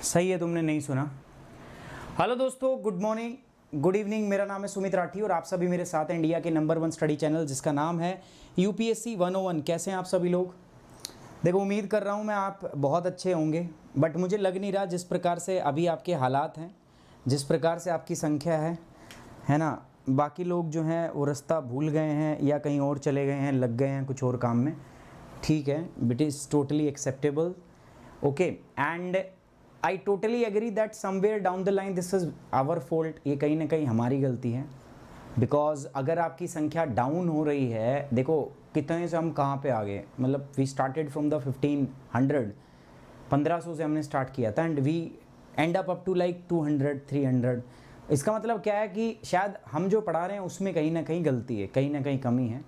सही है, तुमने नहीं सुना। हेलो दोस्तों, गुड मॉर्निंग, गुड इवनिंग। मेरा नाम है सुमित राठी और आप सभी मेरे साथ हैं इंडिया के नंबर 1 स्टडी चैनल जिसका नाम है यूपीएससी 101। कैसे हैं आप सभी लोग? देखो, उम्मीद कर रहा हूं मैं आप बहुत अच्छे होंगे, बट मुझे लग नहीं रहा जिस प्रकार से अभी आपके हालात हैं, जिस प्रकार से आपकी संख्या है ना। बाकी लोग जो हैं वो रास्ता भूल गए हैं या कहीं और चले गए हैं, लग गए हैं कुछ और काम में। ठीक है, it is totally acceptable, okay. And I totally agree that somewhere down the line this is our fault. ये कहीं ना कहीं हमारी गलती है, बिकॉज अगर आपकी संख्या डाउन हो रही है, देखो कितने से हम कहाँ पे आ गए, मतलब वी स्टार्टेड फ्रॉम द 1500 से हमने स्टार्ट किया था and we end up to like 200 300। इसका मतलब क्या है कि शायद हम जो पढ़ा रहे हैं उसमें कहीं ना कहीं गलती है, कहीं ना कहीं कमी है।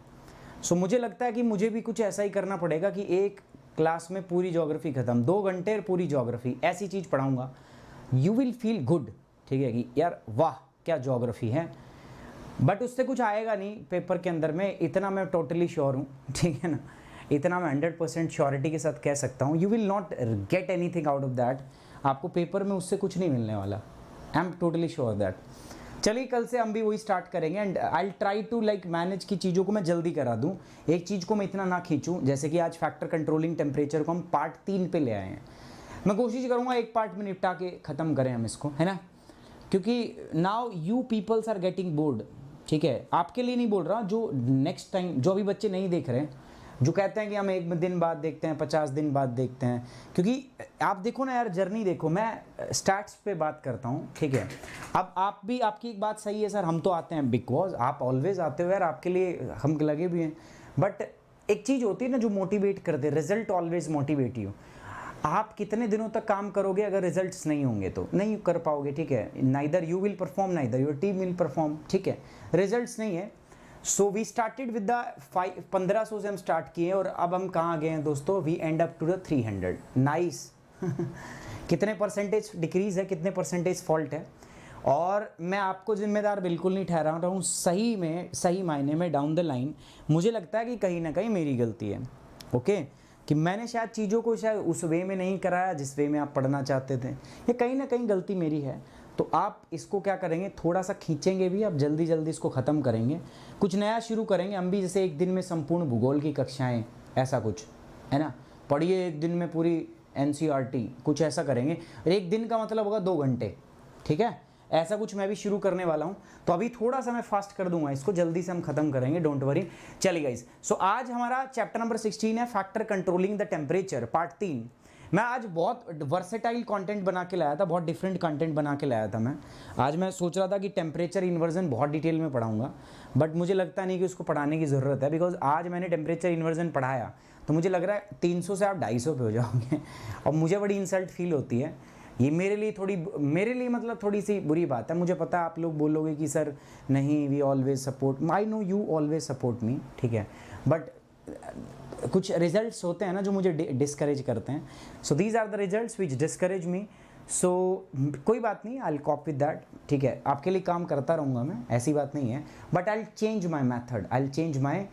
सो मुझे लगता है कि मुझे भी कुछ ऐसा ही करना पड़ेगा कि एक क्लास में पूरी ज्योग्राफी ख़त्म, 2 घंटे पूरी ज्योग्राफी, ऐसी चीज़ पढ़ाऊँगा, यू विल फील गुड। ठीक है कि यार वाह क्या ज्योग्राफी है, बट उससे कुछ आएगा नहीं पेपर के अंदर में, इतना मैं टोटली श्योर हूँ। ठीक है ना, इतना मैं 100% श्योरिटी के साथ कह सकता हूँ। You will not get anything out of that. आपको पेपर में उससे कुछ नहीं मिलने वाला, I am totally sure that. चलिए कल से हम भी वही स्टार्ट करेंगे and I try to like manage की चीज़ों को मैं जल्दी करा दूँ, एक चीज़ को मैं इतना ना खींचूँ। जैसे कि आज फैक्टर कंट्रोलिंग टेम्परेचर को हम पार्ट 3 पे ले आए हैं, मैं कोशिश करूँगा एक पार्ट में निपटा के ख़त्म करें हम इसको, है ना, क्योंकि now you peoples are getting bored. ठीक है, आपके लिए नहीं बोल रहा, जो नेक्स्ट टाइम जो अभी बच्चे नहीं देख रहे हैं, जो कहते हैं कि हम 1 दिन बाद देखते हैं, 50 दिन बाद देखते हैं, क्योंकि आप देखो ना यार, जर्नी देखो, मैं स्टैट्स पे बात करता हूँ। ठीक है, अब आप भी, आपकी एक बात सही है सर, हम तो आते हैं बिकॉज आप ऑलवेज आते हो यार, आपके लिए हम लगे भी हैं, बट एक चीज़ होती है ना जो मोटिवेट कर दे, रिजल्ट ऑलवेज मोटिवेट यू। आप कितने दिनों तक काम करोगे, अगर रिजल्ट्स नहीं होंगे तो नहीं कर पाओगे। ठीक है, neither you will perform neither your team will perform. ठीक है, रिजल्ट्स नहीं है। So we started with the 1500 से हम स्टार्ट किए और अब हम कहाँ गए हैं दोस्तों, we end up to the 300। Nice. कितने परसेंटेज डिक्रीज है, कितने परसेंटेज फॉल्ट है, और मैं आपको जिम्मेदार बिल्कुल नहीं ठहरा रहा हूँ। सही में, सही मायने में डाउन द लाइन मुझे लगता है कि कहीं ना कहीं मेरी गलती है, ओके, कि मैंने शायद चीज़ों को शायद उस वे में नहीं कराया जिस वे में आप पढ़ना चाहते थे। ये कहीं ना कहीं गलती मेरी है। तो आप इसको क्या करेंगे, थोड़ा सा खींचेंगे भी, आप जल्दी जल्दी इसको ख़त्म करेंगे, कुछ नया शुरू करेंगे हम भी। जैसे एक दिन में संपूर्ण भूगोल की कक्षाएं, ऐसा कुछ, है ना, पढ़िए एक दिन में पूरी NCERT, कुछ ऐसा करेंगे। एक दिन का मतलब होगा 2 घंटे। ठीक है, ऐसा कुछ मैं भी शुरू करने वाला हूं। तो अभी थोड़ा सा मैं फास्ट कर दूंगा इसको, जल्दी से हम खत्म करेंगे, डोंट वरी। चलिए गाइस, सो आज हमारा चैप्टर नंबर 16 है factor controlling the temperature, part 3। मैं आज बहुत वर्सेटाइल कंटेंट बना के लाया था, बहुत डिफरेंट कंटेंट बना के लाया था मैं। आज मैं सोच रहा था कि टेम्परेचर इन्वर्जन बहुत डिटेल में पढ़ाऊंगा, बट मुझे लगता नहीं कि उसको पढ़ाने की ज़रूरत है, बिकॉज आज मैंने टेम्परेचर इन्वर्जन पढ़ाया तो मुझे लग रहा है 300 से आप 250 पे हो जाओगे और मुझे बड़ी इंसल्ट फील होती है। ये मेरे लिए मतलब थोड़ी सी बुरी बात है। मुझे पता है आप लोग बोलोगे कि सर नहीं, we always support, I know you always support me, ठीक है, बट कुछ रिजल्ट्स होते हैं ना जो मुझे डिस्करेज करते हैं। So these are the results which discourage me. So कोई बात नहीं, I will cope with that. ठीक है, आपके लिए काम करता रहूँगा मैं, ऐसी बात नहीं है, but I will change my method, I will change my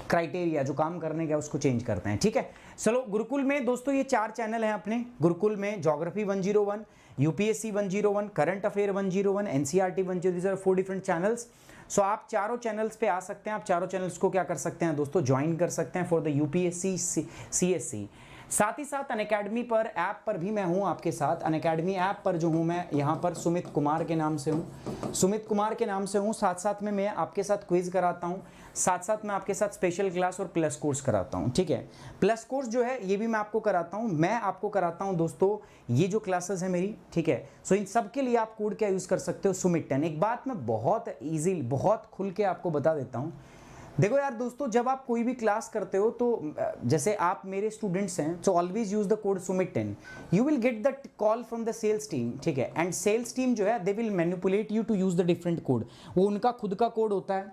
criteria, जो काम करने का उसको चेंज करते हैं। ठीक है, चलो गुरुकुल में दोस्तों ये 4 चैनल हैं अपने गुरुकुल में, geography 101, UPSC 101, current affair 101, NCERT 101, these are 4 different channels. So आप चारों चैनल्स पे आ सकते हैं। आप चारों चैनल्स को क्या कर सकते हैं दोस्तों, ज्वाइन कर सकते हैं फॉर द यूपीएससी CSC। साथ ही साथ अनअकैडमी पर ऐप पर भी मैं हूं आपके साथ। अनअकैडमी ऐप पर जो हूं मैं, यहाँ पर सुमित कुमार के नाम से हूं, सुमित कुमार के नाम से हूं। साथ साथ में मैं आपके साथ क्विज कराता हूं, साथ साथ मैं आपके साथ स्पेशल क्लास और प्लस कोर्स कराता हूं। ठीक है, प्लस कोर्स जो है ये भी मैं आपको कराता हूं, मैं आपको कराता हूं दोस्तों ये जो क्लासेस है मेरी। ठीक है, सो इन सब के लिए आप कोड क्या यूज़ कर सकते हो, सुमित 10। एक बात मैं बहुत ईजी, बहुत खुल के आपको बता देता हूँ। देखो यार दोस्तों, जब आप कोई भी क्लास करते हो तो जैसे आप मेरे स्टूडेंट्स हैं, so always use the code Sumit 10, you will get the call from the sales team. ठीक है, एंड सेल्स टीम जो है they will manipulate you to use the different code. वो उनका खुद का कोड होता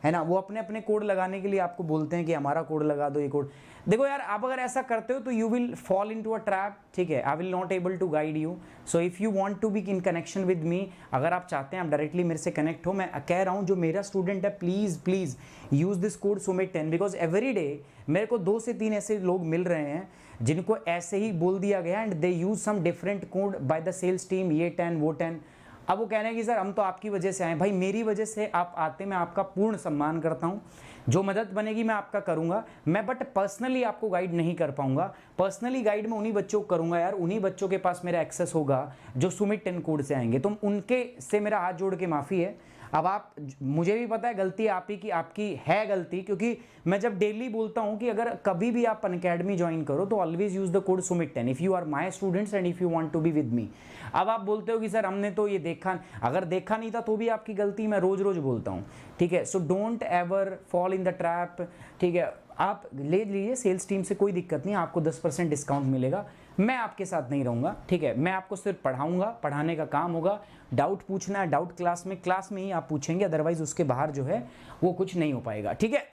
है ना, वो अपने अपने कोड लगाने के लिए आपको बोलते हैं कि हमारा कोड लगा दो, ये कोड। देखो यार, आप अगर ऐसा करते हो तो you will fall into a trap. ठीक है, I will not able to guide you. So if you want to be in connection with me, अगर आप चाहते हैं आप डायरेक्टली मेरे से कनेक्ट हो, मैं कह रहा हूँ जो मेरा स्टूडेंट है, please please use this code Sumit 10, because every day मेरे को 2 से 3 ऐसे लोग मिल रहे हैं जिनको ऐसे ही बोल दिया गया and they use some different code by the sales team, ये 10 वो 10। अब वो कह रहे हैं कि सर हम तो आपकी वजह से आए। भाई मेरी वजह से आप आते, मैं आपका पूर्ण सम्मान करता हूँ, जो मदद बनेगी मैं आपका करूंगा, मैं बट पर्सनली आपको गाइड नहीं कर पाऊंगा। पर्सनली गाइड मैं उन्हीं बच्चों को करूंगा यार, उन्हीं बच्चों के पास मेरा एक्सेस होगा जो सुमित 10 कोड से आएंगे, तो उनके से मेरा हाथ जोड़ के माफ़ी है। अब आप, मुझे भी पता है गलती आप ही की, आपकी है गलती, क्योंकि मैं जब डेली बोलता हूं कि अगर कभी भी आप अनअकैडमी ज्वाइन करो तो always use the code Sumit 10 if you are my students and if you want to be with me. अब आप बोलते हो कि सर हमने तो ये देखा, अगर देखा नहीं था तो भी आपकी गलती, मैं रोज रोज बोलता हूँ, ठीक है। So don't ever fall in the trap, ठीक है। आप ले लीजिए सेल्स टीम से, कोई दिक्कत नहीं, आपको 10% डिस्काउंट मिलेगा, मैं आपके साथ नहीं रहूँगा, ठीक है। मैं आपको सिर्फ पढ़ाऊँगा, पढ़ाने का काम होगा, डाउट पूछना है डाउट क्लास में ही आप पूछेंगे, अदरवाइज उसके बाहर जो है वो कुछ नहीं हो पाएगा, ठीक है।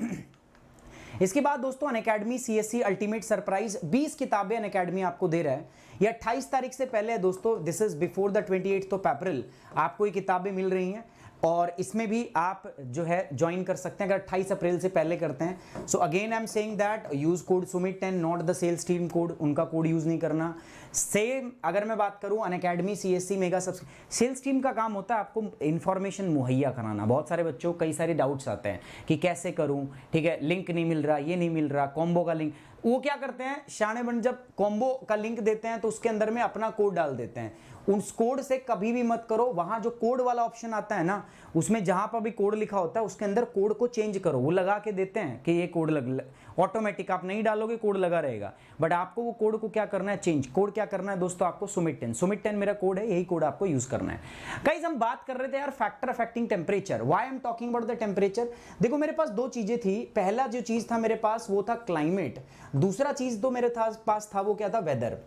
इसके बाद दोस्तों अनअकैडमी CSC अल्टीमेट सरप्राइज 20 किताबें अनअकैडमी आपको दे रहा है। ये 28 तारीख से पहले है दोस्तों, this is before the 28th of April आपको ये किताबें मिल रही हैं, और इसमें भी आप जो है ज्वाइन कर सकते हैं अगर 28 अप्रैल से पहले करते हैं। So again I am saying that use code Sumit 10, not the sales team code, उनका कोड यूज नहीं करना। सेम अगर मैं बात करूं Unacademy CSC mega sales team का काम होता है आपको इंफॉर्मेशन मुहैया कराना। बहुत सारे बच्चों को कई सारे डाउट्स आते हैं कि कैसे करूं, ठीक है, लिंक नहीं मिल रहा, ये नहीं मिल रहा, कॉम्बो का लिंक, वो क्या करते हैं शाणे बन, जब कॉम्बो का लिंक देते हैं तो उसके अंदर में अपना कोड डाल देते हैं। उस कोड से कभी भी मत करो, वहां जो कोड वाला ऑप्शन आता है ना, उसमें जहां पर भी कोड लिखा होता है उसके अंदर कोड को चेंज करो। वो लगा के देते हैं कि ये कोड ऑटोमेटिक, आप नहीं डालोगे कोड लगा रहेगा, बट आपको वो कोड को क्या करना है, चेंज। कोड क्या करना है दोस्तों, आपको सुमित 10 मेरा कोड है, यही कोड आपको यूज करना है। गाइस हम बात कर रहे थे यार factor affecting temperature, why I am talking about the temperature. देखो मेरे पास दो चीजें थी, पहला जो चीज था मेरे पास वो था क्लाइमेट, दूसरा चीज तो मेरे पास था वो क्या था, वेदर।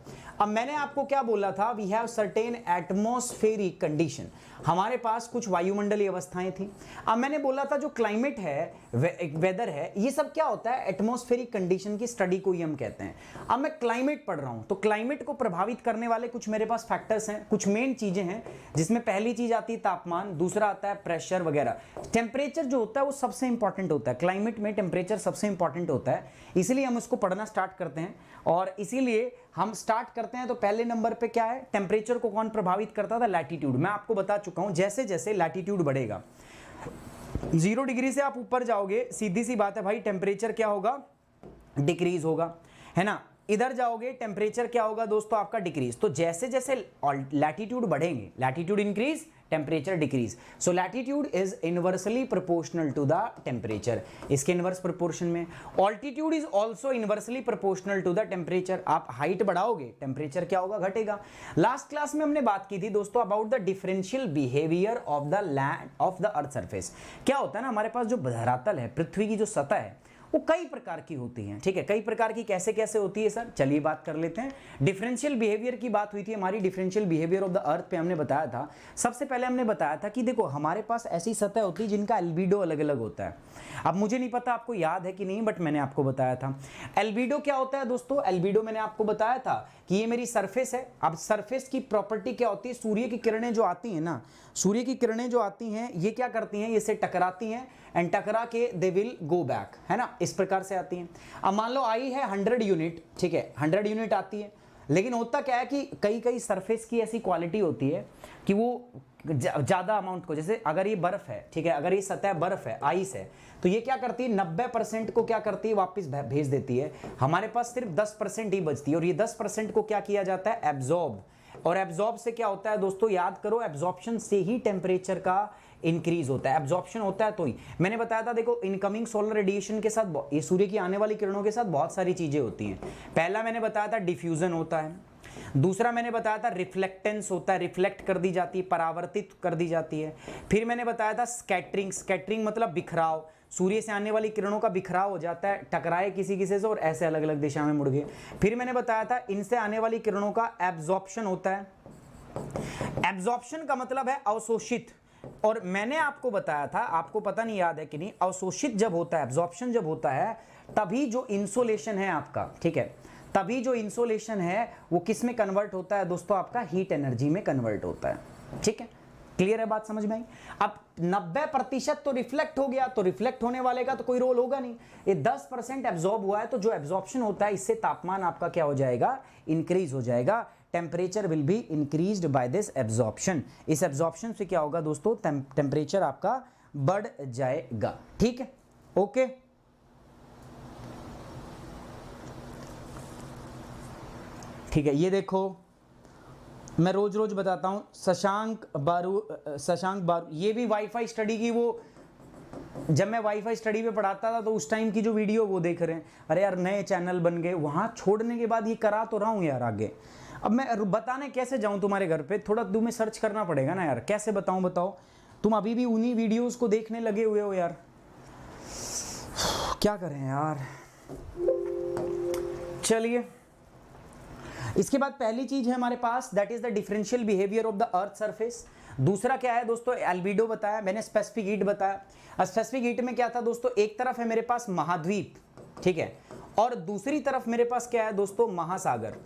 अब मैंने आपको क्या बोला था, we have certain atmospheric condition, हमारे पास कुछ वायुमंडलीय अवस्थाएं थी। अब मैंने बोला था जो क्लाइमेट है, वेदर है, ये सब क्या होता है, एटमॉस्फेरिक कंडीशन की स्टडी को ही हम कहते हैं। अब मैं क्लाइमेट पढ़ रहा हूं तो क्लाइमेट को प्रभावित करने वाले कुछ मेरे पास फैक्टर्स हैं, कुछ मेन चीजें हैं, जिसमें पहली चीज आती है तापमान, दूसरा आता है प्रेशर वगैरह। टेम्परेचर जो होता है वो सबसे इंपॉर्टेंट होता है, क्लाइमेट में टेम्परेचर सबसे इंपॉर्टेंट होता है, इसलिए हम उसको पढ़ना स्टार्ट करते हैं। और इसीलिए हम स्टार्ट करते हैं तो पहले नंबर पे क्या है, टेम्परेचर को कौन प्रभावित करता था, लैटिट्यूड। मैं आपको बता चुका हूं जैसे जैसे लैटिट्यूड बढ़ेगा, 0 डिग्री से आप ऊपर जाओगे, सीधी सी बात है भाई, टेम्परेचर क्या होगा, डिक्रीज होगा, है ना। इधर जाओगे टेम्परेचर क्या होगा दोस्तों, आपका डिक्रीज। तो जैसे जैसे लैटिट्यूड बढ़ेंगे, latitude increase, temperature decrease. So latitude is inversely proportional to the temperature, इसके इनवर्स प्रोपोर्शन में। Altitude is also inversely proportional to the temperature. आप हाइट बढ़ाओगे, टेम्परेचर क्या होगा, घटेगा। लास्ट क्लास में हमने बात की थी दोस्तों about the differential behaviour of the land of the earth surface. क्या होता है ना, हमारे पास जो धरातल है, पृथ्वी की जो सतह है, वो कई प्रकार की होती हैं, ठीक है। कई प्रकार की कैसे कैसे होती है सर, चलिए बात कर लेते हैं। डिफरेंशियल बिहेवियर की बात हुई थी हमारी, डिफरेंशियल बिहेवियर ऑफ द अर्थ पे हमने बताया था। सबसे पहले हमने बताया था कि देखो हमारे पास ऐसी सतह होती है जिनका एल्बिडो अलग अलग होता है। अब मुझे नहीं पता आपको याद है कि नहीं, बट मैंने आपको बताया था। एल्बिडो क्या होता है दोस्तों, एल्बिडो मैंने आपको बताया था कि ये मेरी सरफेस है। अब सरफेस की प्रॉपर्टी क्या होती है, सूर्य की किरणें जो आती हैं ना, सूर्य की किरणें जो आती हैं ये क्या करती हैं, इससे टकराती हैं एंड टकरा के दे विल गो बैक, है ना, इस प्रकार से आती हैं। अब मान लो आई है 100 यूनिट, ठीक है, 100 यूनिट आती है, लेकिन होता क्या है कि कई कई सरफेस की ऐसी क्वालिटी होती है कि वो ज़्यादा अमाउंट को, जैसे अगर ये बर्फ है, ठीक है, अगर ये सतह बर्फ है, आइस है, तो ये क्या करती है, 90% को क्या करती है, वापस भेज देती है। हमारे पास सिर्फ 10% ही बचती है, और ये 10% को क्या किया जाता है, एब्जॉर्ब। और एब्जॉर्ब से क्या होता है दोस्तों, याद करो, एब्जॉर्प्शन से ही टेम्परेचर का इंक्रीज होता है। एब्जॉर्प्शन होता है तो ही, मैंने बताया था देखो इनकमिंग सोलर रेडिएशन के साथ, ये सूर्य की आने वाली किरणों के साथ बहुत सारी चीजें होती हैं। पहला मैंने बताया था डिफ्यूजन होता है, दूसरा मैंने बताया था रिफ्लेक्टेंस होता है, रिफ्लेक्ट कर दी जाती है, परावर्तित कर दी जाती है। फिर मैंने बताया था स्कैटरिंग, स्कैटरिंग मतलब बिखराव, सूर्य से आने वाली किरणों का बिखराव हो जाता है, टकराए किसी किसी से और ऐसे अलग अलग दिशा में मुड़ गए। फिर मैंने बताया था इनसे आने वाली किरणों का एब्जॉर्प्शन होता है। एब्जॉर्प्शन का मतलब है अवशोषित, और मैंने आपको बताया था, आपको पता नहीं याद है कि नहीं, अवशोषित जब होता है, एब्जॉर्प्शन जब होता है, तभी जो इंसोलेशन है आपका, ठीक है, तभी जो इंसोलेशन है वो किस में कन्वर्ट होता है दोस्तों, आपका हीट एनर्जी में कन्वर्ट होता है, ठीक है। क्लियर है बात, समझ में आई? अब 90% तो रिफ्लेक्ट हो गया, तो रिफ्लेक्ट होने वाले का तो कोई रोल होगा नहीं। ये 10% एब्जॉर्ब हुआ है, तो जो एब्जॉर्प्शन होता है इससे तापमान आपका क्या हो जाएगा, इंक्रीज हो जाएगा। Temperature will be increased by this absorption. इस एब्जॉर्प्शन से क्या होगा दोस्तों, टेम्परेचर आपका बढ़ जाएगा। ठीक है, ओके। ठीक है, ये देखो मैं रोज रोज बताता हूं, शशांक बारू, ये भी वाईफाई स्टडी की, वो जब मैं वाईफाई स्टडी पे पढ़ाता था तो उस टाइम की जो वीडियो वो देख रहे हैं। अरे यार नए चैनल बन गए, वहां छोड़ने के बाद ये करा तो रहा हूं यार आगे। अब मैं बताने कैसे जाऊं तुम्हारे घर पे, थोड़ा तुम्हें सर्च करना पड़ेगा ना यार, कैसे बताऊं बताओ। तुम अभी भी उन्हीं वीडियोस को देखने लगे हुए हो यार, क्या करें यार। चलिए, इसके बाद पहली चीज है हमारे पास, that is the differential behaviour of the earth surface. दूसरा क्या है दोस्तों, एल्बिडो बताया मैंने, स्पेसिफिक हीट बताया। स्पेसिफिक हीट में क्या था दोस्तों, एक तरफ है मेरे पास महाद्वीप, ठीक है, और दूसरी तरफ मेरे पास क्या है दोस्तों, महासागर।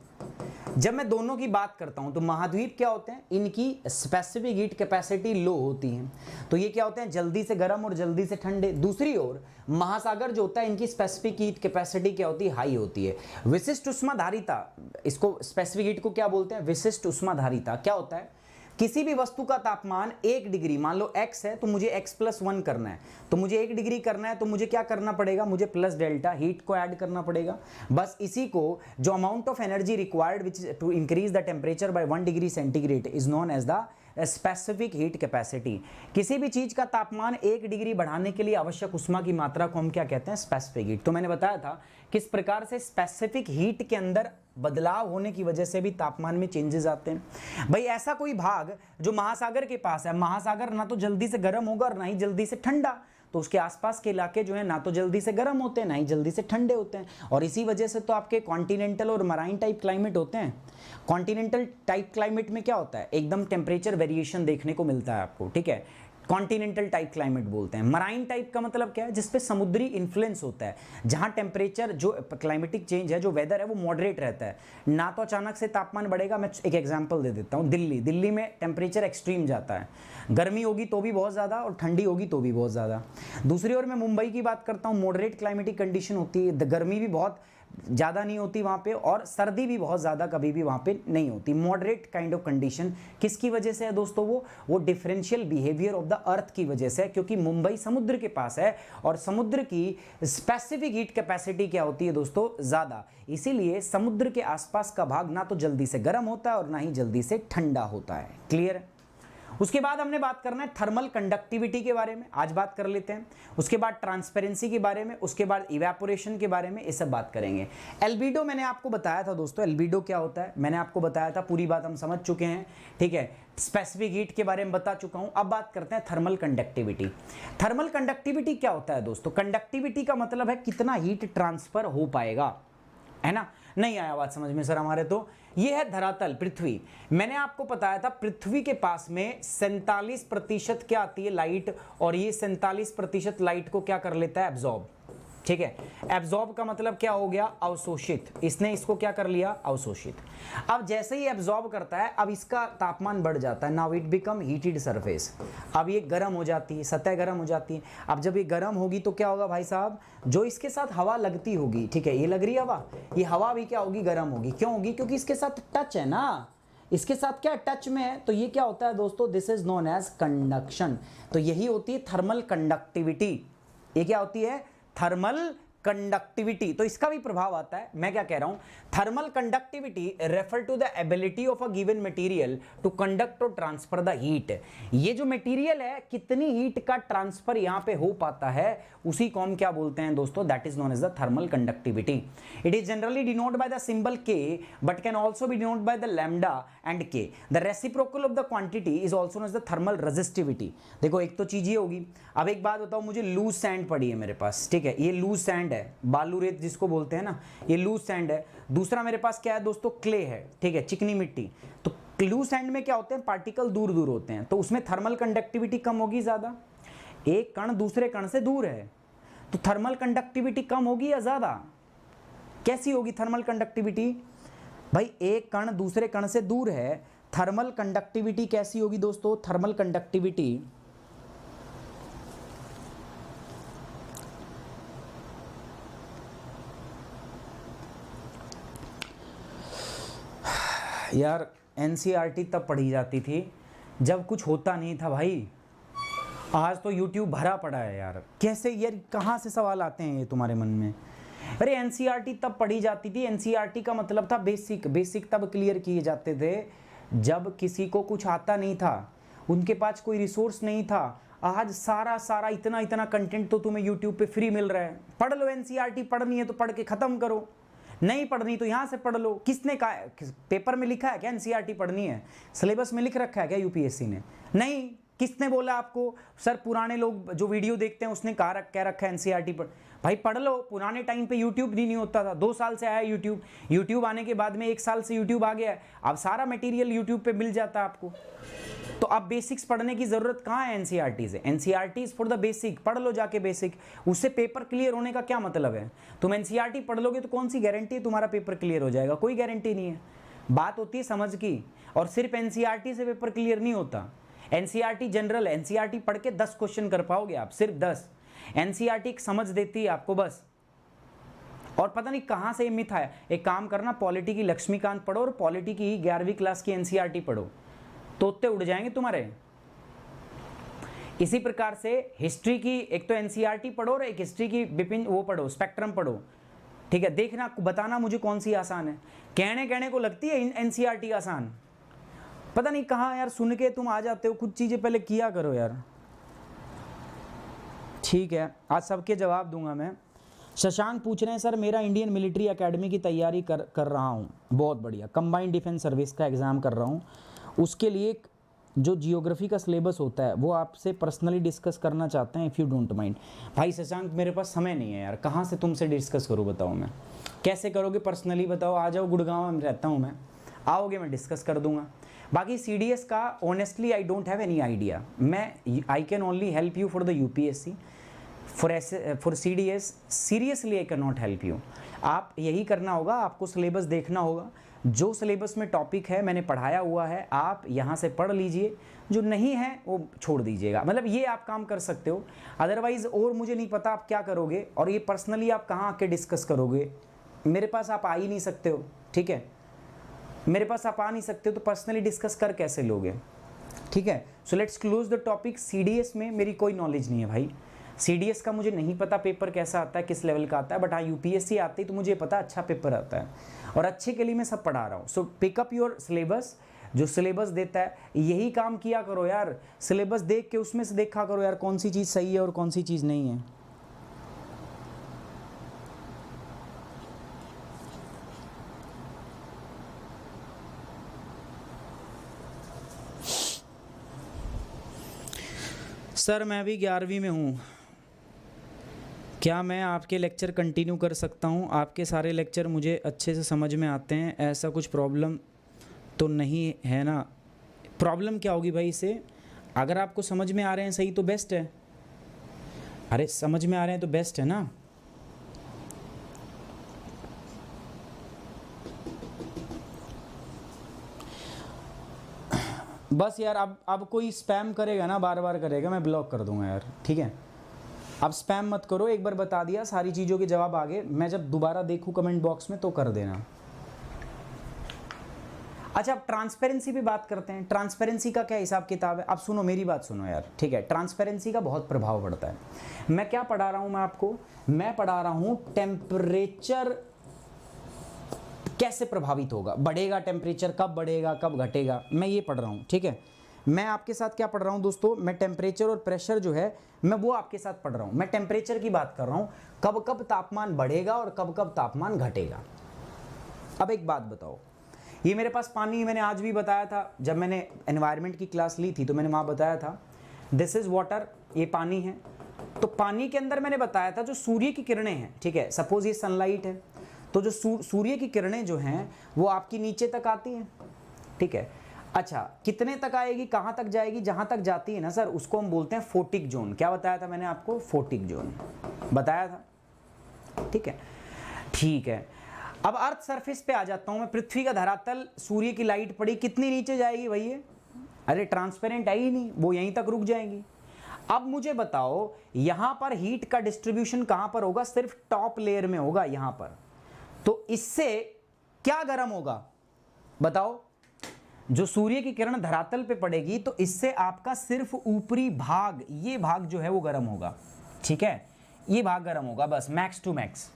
जब मैं दोनों की बात करता हूं तो महाद्वीप क्या होते हैं, इनकी स्पेसिफिक हीट कैपेसिटी लो होती है, तो ये क्या होते हैं, जल्दी से गर्म और जल्दी से ठंडे। दूसरी ओर महासागर जो होता है, इनकी स्पेसिफिक हीट कैपेसिटी क्या होती है, हाई होती है। विशिष्ट उष्माधारिता, इसको स्पेसिफिक हीट को क्या बोलते हैं, विशिष्ट उष्माधारिता। क्या होता है, किसी भी वस्तु का तापमान 1 डिग्री, मान लो x है तो मुझे x+1 करना है, तो मुझे 1 डिग्री करना है तो मुझे क्या करना पड़ेगा, मुझे प्लस डेल्टा हीट को ऐड करना पड़ेगा। बस इसी को, जो amount of energy required which to increase the temperature by 1 degree centigrade is known as the specific heat capacity. किसी भी चीज का तापमान 1 डिग्री बढ़ाने के लिए आवश्यक उष्मा की मात्रा को हम क्या कहते हैं, स्पेसिफिक हीट। तो मैंने बताया था किस प्रकार से स्पेसिफिक हीट के अंदर बदलाव होने की वजह से भी तापमान में चेंजेस आते हैं। भाई ऐसा कोई भाग जो महासागर के पास है, महासागर ना तो जल्दी से गर्म होगा और ना ही जल्दी से ठंडा, तो उसके आसपास के इलाके जो है ना तो जल्दी से गर्म होते हैं ना ही जल्दी से ठंडे होते हैं, और इसी वजह से तो आपके कॉन्टिनेंटल और मराइन टाइप क्लाइमेट होते हैं। कॉन्टिनेंटल टाइप क्लाइमेट में क्या होता है, एकदम टेम्परेचर वेरिएशन देखने को मिलता है आपको, ठीक है, कॉन्टिनेंटल टाइप क्लाइमेट बोलते हैं। मराइन टाइप का मतलब क्या है, जिसपे समुद्री इन्फ्लुएंस होता है, जहां टेम्परेचर, जो क्लाइमेटिक चेंज है, जो वेदर है वो मॉडरेट रहता है, ना तो अचानक से तापमान बढ़ेगा। मैं एक एग्जांपल दे देता हूं, दिल्ली में टेम्परेचर एक्सट्रीम जाता है, गर्मी होगी तो भी बहुत ज़्यादा और ठंडी होगी तो भी बहुत ज़्यादा। दूसरी ओर मैं मुंबई की बात करता हूँ, मॉडरेट क्लाइमेटिक कंडीशन होती है, गर्मी भी बहुत ज़्यादा नहीं होती वहाँ पे और सर्दी भी बहुत ज़्यादा कभी भी वहाँ पे नहीं होती, मॉडरेट काइंड ऑफ कंडीशन। किसकी वजह से है दोस्तों, वो डिफरेंशियल बिहेवियर ऑफ द अर्थ की वजह से है, क्योंकि मुंबई समुद्र के पास है और समुद्र की स्पेसिफिक हीट कैपेसिटी क्या होती है दोस्तों, ज़्यादा, इसीलिए समुद्र के आसपास का भाग ना तो जल्दी से गर्म होता है और ना ही जल्दी से ठंडा होता है। क्लियर है? उसके बाद हमने बात करना है थर्मल कंडक्टिविटी के बारे में, आज बात कर लेते हैं। उसके बाद ट्रांसपेरेंसी के बारे में, उसके बाद इवेपोरेशन के बारे में, ये सब बात करेंगे। एल्बिडो मैंने आपको बताया था दोस्तों, एल्बिडो क्या होता है मैंने आपको बताया था, पूरी बात हम समझ चुके हैं, ठीक है। स्पेसिफिक हीट के बारे में बता चुका हूं। अब बात करते हैं थर्मल कंडक्टिविटी। थर्मल कंडक्टिविटी क्या होता है दोस्तों, कंडक्टिविटी का मतलब है कितना हीट ट्रांसफर हो पाएगा, है ना। नहीं आया बात समझ में सर हमारे, तो ये है धरातल, पृथ्वी। मैंने आपको बताया था पृथ्वी के पास में 47% क्या आती है, लाइट, और ये 47% लाइट को क्या कर लेता है, एब्जॉर्ब, ठीक है। एब्जॉर्ब का मतलब क्या हो गया, अवशोषित, इसने इसको क्या कर लिया, अवशोषित। अब जैसे ही एब्जॉर्ब करता है, अब इसका तापमान बढ़ जाता है, now it become heated surface. अब ये गर्म हो जाती है, सतह गर्म हो जाती है। अब जब ये गर्म होगी तो क्या होगा भाई साहब, जो इसके साथ हवा लगती होगी, ठीक है, ये लग रही है हवा, ये हवा भी क्या होगी, गर्म होगी। क्यों होगी, क्योंकि इसके साथ टच है ना, इसके साथ क्या टच में है, तो ये क्या होता है दोस्तों, this is known as conduction. तो यही होती है थर्मल कंडक्टिविटी। ये क्या होती है, थर्मल कंडक्टिविटी। तो इसका भी प्रभाव आता है। मैं क्या कह रहा हूं, thermal conductivity refer to the ability of a given material to conduct और ट्रांसफर द हीट। ये जो मटेरियल है, कितनी हीट का ट्रांसफर यहां पे हो पाता है, उसी को हम क्या बोलते हैं दोस्तों, that is known as the thermal conductivity. It is generally denote by the symbol K, but can also be denote by the lambda and K. The reciprocal of the quantity is also known as the thermal resistivity. देखो एक तो चीज ये होगी। अब एक बात बताओ, मुझे लूज सैंड पड़ी है मेरे पास, ठीक है, ये लूज सैंड है, बालू रेत जिसको बोलते हैं ना, ये लूज सैंड है। दूसरा मेरे पास क्या है दोस्तों, क्ले है, ठीक है, चिकनी मिट्टी। तो लूज सैंड में क्या होते हैं, पार्टिकल दूर दूर होते हैं, तो उसमें थर्मल कंडक्टिविटी कम होगी ज्यादा। एक कण दूसरे कण से दूर है, तो थर्मल कंडक्टिविटी कम होगी या ज्यादा, कैसी होगी थर्मल कंडक्टिविटी, भाई एक कण दूसरे कण से दूर है थर्मल कंडक्टिविटी कैसी होगी दोस्तों? थर्मल कंडक्टिविटी यार एनसीईआरटी तब पढ़ी जाती थी जब कुछ होता नहीं था भाई। आज तो यूट्यूब भरा पड़ा है यार। कैसे यार, कहाँ से सवाल आते हैं ये तुम्हारे मन में? अरे एनसीईआरटी तब पढ़ी जाती थी। एनसीईआरटी का मतलब था बेसिक तब क्लियर किए जाते थे जब किसी को कुछ आता नहीं था, उनके पास कोई रिसोर्स नहीं था। आज सारा इतना कंटेंट तो तुम्हें यूट्यूब पे फ्री मिल रहा है। पढ़ लो एनसीईआरटी, पढ़नी है तो पढ़ के ख़त्म करो, नहीं पढ़नी तो यहाँ से पढ़ लो। किसने कहा? पेपर में लिखा है क्या एनसीईआरटी पढ़नी है? सिलेबस में लिख रखा है क्या यूपीएससी ने? नहीं। किसने बोला आपको? सर पुराने लोग जो वीडियो देखते हैं उसने कह रखा है एनसीईआरटी पढ़। भाई पढ़ लो। पुराने टाइम पे यूट्यूब नहीं होता था, 2 साल से आया यूट्यूब आने के बाद में 1 साल से यूट्यूब आ गया है। अब सारा मटेरियल यूट्यूब पे मिल जाता है आपको। तो अब बेसिक्स पढ़ने की जरूरत कहाँ है एनसीईआरटी से? NCERT is for the basic. पढ़ लो जाके बेसिक, उससे पेपर क्लियर होने का क्या मतलब है? तुम एनसीईआरटी पढ़ लोगे तो कौन सी गारंटी है तुम्हारा पेपर क्लियर हो जाएगा? कोई गारंटी नहीं है। बात होती है समझ की। और सिर्फ एनसीईआरटी से पेपर क्लियर नहीं होता। एनसीईआरटी जनरल, एनसीईआरटी पढ़ के 10 क्वेश्चन कर पाओगे आप, सिर्फ 10। एनसीईआरटी समझ देती है आपको बस। और पता नहीं कहाँ से ये मिथ आया। एक काम करना, पॉलिटी की लक्ष्मीकांत पढ़ो और पॉलिटी की 11वीं क्लास की एनसीईआरटी पढ़ो, तोते उड़ जाएंगे तुम्हारे। इसी प्रकार से हिस्ट्री की एक तो एनसीईआरटी पढ़ो और एक हिस्ट्री की विपिन वो पढ़ो, स्पेक्ट्रम पढ़ो। ठीक है, देखना, बताना मुझे कौन सी आसान है। कहने को लगती है एनसीईआरटी आसान, पता नहीं कहाँ यार सुन के तुम आ जाते हो। कुछ चीज़ें पहले किया करो यार। ठीक है, आज सबके जवाब दूंगा मैं। शशांक पूछ रहे हैं सर मेरा इंडियन मिलिट्री एकेडमी की तैयारी कर रहा हूँ। बहुत बढ़िया, कंबाइंड डिफेंस सर्विस का एग्ज़ाम कर रहा हूँ। उसके लिए जो जियोग्राफी का सिलेबस होता है वो आपसे पर्सनली डिस्कस करना चाहते हैं, इफ़ यू डोंट माइंड। भाई शशांक मेरे पास समय नहीं है यार, कहाँ से तुमसे डिस्कस करूँ बताओ? मैं कैसे करोगे पर्सनली बताओ? आ जाओ, गुड़गांव में रहता हूँ मैं, आओगे मैं डिस्कस कर दूंगा। बाकी सीडीएस का honestly I don't have any idea. I can only help you for the UPSC. For CDS seriously I can not help you. आप यही करना होगा, आपको सिलेबस देखना होगा। जो सिलेबस में टॉपिक है मैंने पढ़ाया हुआ है, आप यहाँ से पढ़ लीजिए। जो नहीं है वो छोड़ दीजिएगा। मतलब ये आप काम कर सकते हो। अदरवाइज़ और मुझे नहीं पता आप क्या करोगे, और ये पर्सनली आप कहाँ आके डिस्कस करोगे। मेरे पास आप आ ही नहीं सकते हो, ठीक है? मेरे पास आप आ नहीं सकते हो तो पर्सनली डिस्कस कर कैसे लोगे? ठीक है, so let's close the topic. CDS में मेरी कोई नॉलेज नहीं है भाई। सीडीएस का मुझे नहीं पता पेपर कैसा आता है, किस लेवल का आता है। बट हाँ, यूपीएससी आती तो मुझे पता अच्छा पेपर आता है, और अच्छे के लिए मैं सब पढ़ा रहा हूँ। सो पिकअप योर सिलेबस। जो सिलेबस देता है यही काम किया करो यार। सिलेबस देख के उसमें से देखा करो यार कौन सी चीज़ सही है और कौन सी चीज़ नहीं है। सर मैं भी 11वीं में हूँ, क्या मैं आपके लेक्चर कंटिन्यू कर सकता हूँ? आपके सारे लेक्चर मुझे अच्छे से समझ में आते हैं, ऐसा कुछ प्रॉब्लम तो नहीं है ना? प्रॉब्लम क्या होगी भाई इससे? अगर आपको समझ में आ रहे हैं सही तो बेस्ट है। अरे समझ में आ रहे हैं तो बेस्ट है ना। बस यार अब कोई स्पैम करेगा ना, बार बार करेगा, मैं ब्लॉक कर दूंगा यार, ठीक है? अब स्पैम मत करो, एक बार बता दिया, सारी चीज़ों के जवाब आगे। मैं जब दोबारा देखूँ कमेंट बॉक्स में तो कर देना। अच्छा, अब ट्रांसपेरेंसी पे बात करते हैं। ट्रांसपेरेंसी का क्या हिसाब किताब है? अब सुनो, मेरी बात सुनो यार, ठीक है? ट्रांसपेरेंसी का बहुत प्रभाव पड़ता है। मैं क्या पढ़ा रहा हूँ मैं आपको? मैं पढ़ा रहा हूँ टेम्परेचर कैसे प्रभावित होगा, बढ़ेगा टेम्परेचर, कब बढ़ेगा कब घटेगा, मैं ये पढ़ रहा हूँ, ठीक है? मैं आपके साथ क्या पढ़ रहा हूँ दोस्तों? मैं टेम्परेचर और प्रेशर जो है मैं वो आपके साथ पढ़ रहा हूँ। मैं टेम्परेचर की बात कर रहा हूँ, कब कब तापमान बढ़ेगा और कब कब तापमान घटेगा। अब एक बात बताओ, ये मेरे पास पानी, मैंने आज भी बताया था जब मैंने एनवायरनमेंट की क्लास ली थी तो मैंने वहाँ बताया था दिस इज़ वाटर, ये पानी है। तो पानी के अंदर मैंने बताया था जो सूर्य की किरणें हैं, ठीक है? सपोज ये सनलाइट है, तो जो सूर्य की किरणें जो हैं वो आपकी नीचे तक आती हैं, ठीक है? अच्छा, कितने तक आएगी, कहाँ तक जाएगी? जहाँ तक जाती है ना सर, उसको हम बोलते हैं फोटिक जोन। क्या बताया था मैंने आपको? फोटिक जोन बताया था, ठीक है? ठीक है। अब अर्थ सरफेस पे आ जाता हूं मैं, पृथ्वी का धरातल, सूर्य की लाइट पड़ी, कितनी नीचे जाएगी भाई ये? अरे ट्रांसपेरेंट है ही नहीं, वो यहीं तक रुक जाएंगी। अब मुझे बताओ यहां पर हीट का डिस्ट्रीब्यूशन कहां पर होगा? सिर्फ टॉप लेयर में होगा यहां पर। तो इससे क्या गर्म होगा बताओ? जो सूर्य की किरण धरातल पे पड़ेगी तो इससे आपका सिर्फ ऊपरी भाग, ये भाग जो है वो गर्म होगा, ठीक है, ये भाग गर्म होगा बस, मैक्स टू मैक्स।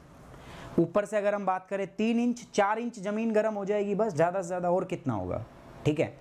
ऊपर से अगर हम बात करें 3 इंच 4 इंच जमीन गर्म हो जाएगी बस, ज़्यादा से ज़्यादा, और कितना होगा, ठीक है।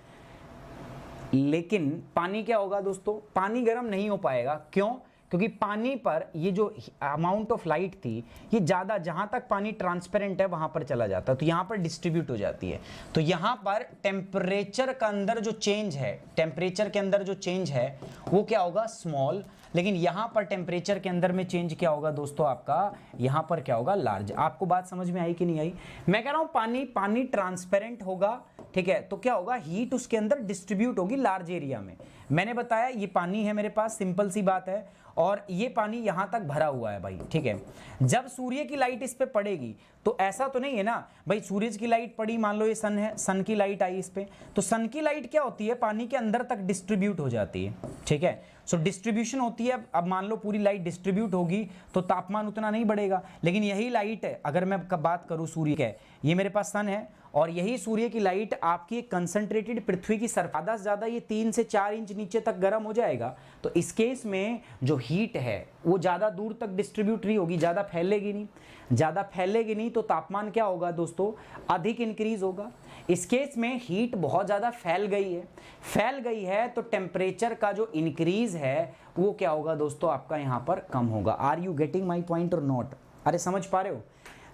लेकिन पानी क्या होगा दोस्तों? पानी गर्म नहीं हो पाएगा। क्यों? क्योंकि पानी पर ये जो अमाउंट ऑफ लाइट थी ये ज़्यादा, जहाँ तक पानी ट्रांसपेरेंट है वहाँ पर चला जाता है, तो यहाँ पर डिस्ट्रीब्यूट हो जाती है। तो यहाँ पर टेम्परेचर का अंदर जो चेंज है, टेम्परेचर के अंदर जो चेंज है वो क्या होगा? स्मॉल। लेकिन यहाँ पर टेम्परेचर के अंदर में चेंज क्या होगा दोस्तों? आपका यहाँ पर क्या होगा? लार्ज। आपको बात समझ में आई कि नहीं आई? मैं कह रहा हूँ पानी ट्रांसपेरेंट होगा, ठीक है, तो क्या होगा? हीट उसके अंदर डिस्ट्रीब्यूट होगी लार्ज एरिया में। मैंने बताया ये पानी है मेरे पास, सिंपल सी बात है, और ये पानी यहां तक भरा हुआ है भाई, ठीक है। जब सूर्य की लाइट इस पे पड़ेगी तो ऐसा तो नहीं है ना भाई, सूरज की लाइट पड़ी, मान लो ये सन है, सन की लाइट आई इस पे, तो सन की लाइट क्या होती है? पानी के अंदर तक डिस्ट्रीब्यूट हो जाती है, ठीक है। सो डिस्ट्रीब्यूशन होती है। अब मान लो पूरी लाइट डिस्ट्रीब्यूट होगी तो तापमान उतना नहीं बढ़ेगा, लेकिन यही लाइट है, अगर मैं बात करूं सूर्य के, ये मेरे पास सन है और यही सूर्य की लाइट आपकी कंसंट्रेटेड पृथ्वी की ज़्यादा से ज़्यादा ये 3 से 4 इंच नीचे तक गर्म हो जाएगा। तो इस केस में जो हीट है वो ज़्यादा दूर तक डिस्ट्रीब्यूट नहीं होगी, ज़्यादा फैलेगी नहीं, ज़्यादा फैलेगी नहीं, तो तापमान क्या होगा दोस्तों? अधिक इंक्रीज होगा। इस केस में हीट बहुत ज़्यादा फैल गई है तो टेम्परेचर का जो इंक्रीज है वो क्या होगा दोस्तों? आपका यहाँ पर कम होगा। Are you getting my point और नॉट? अरे समझ पा रहे हो?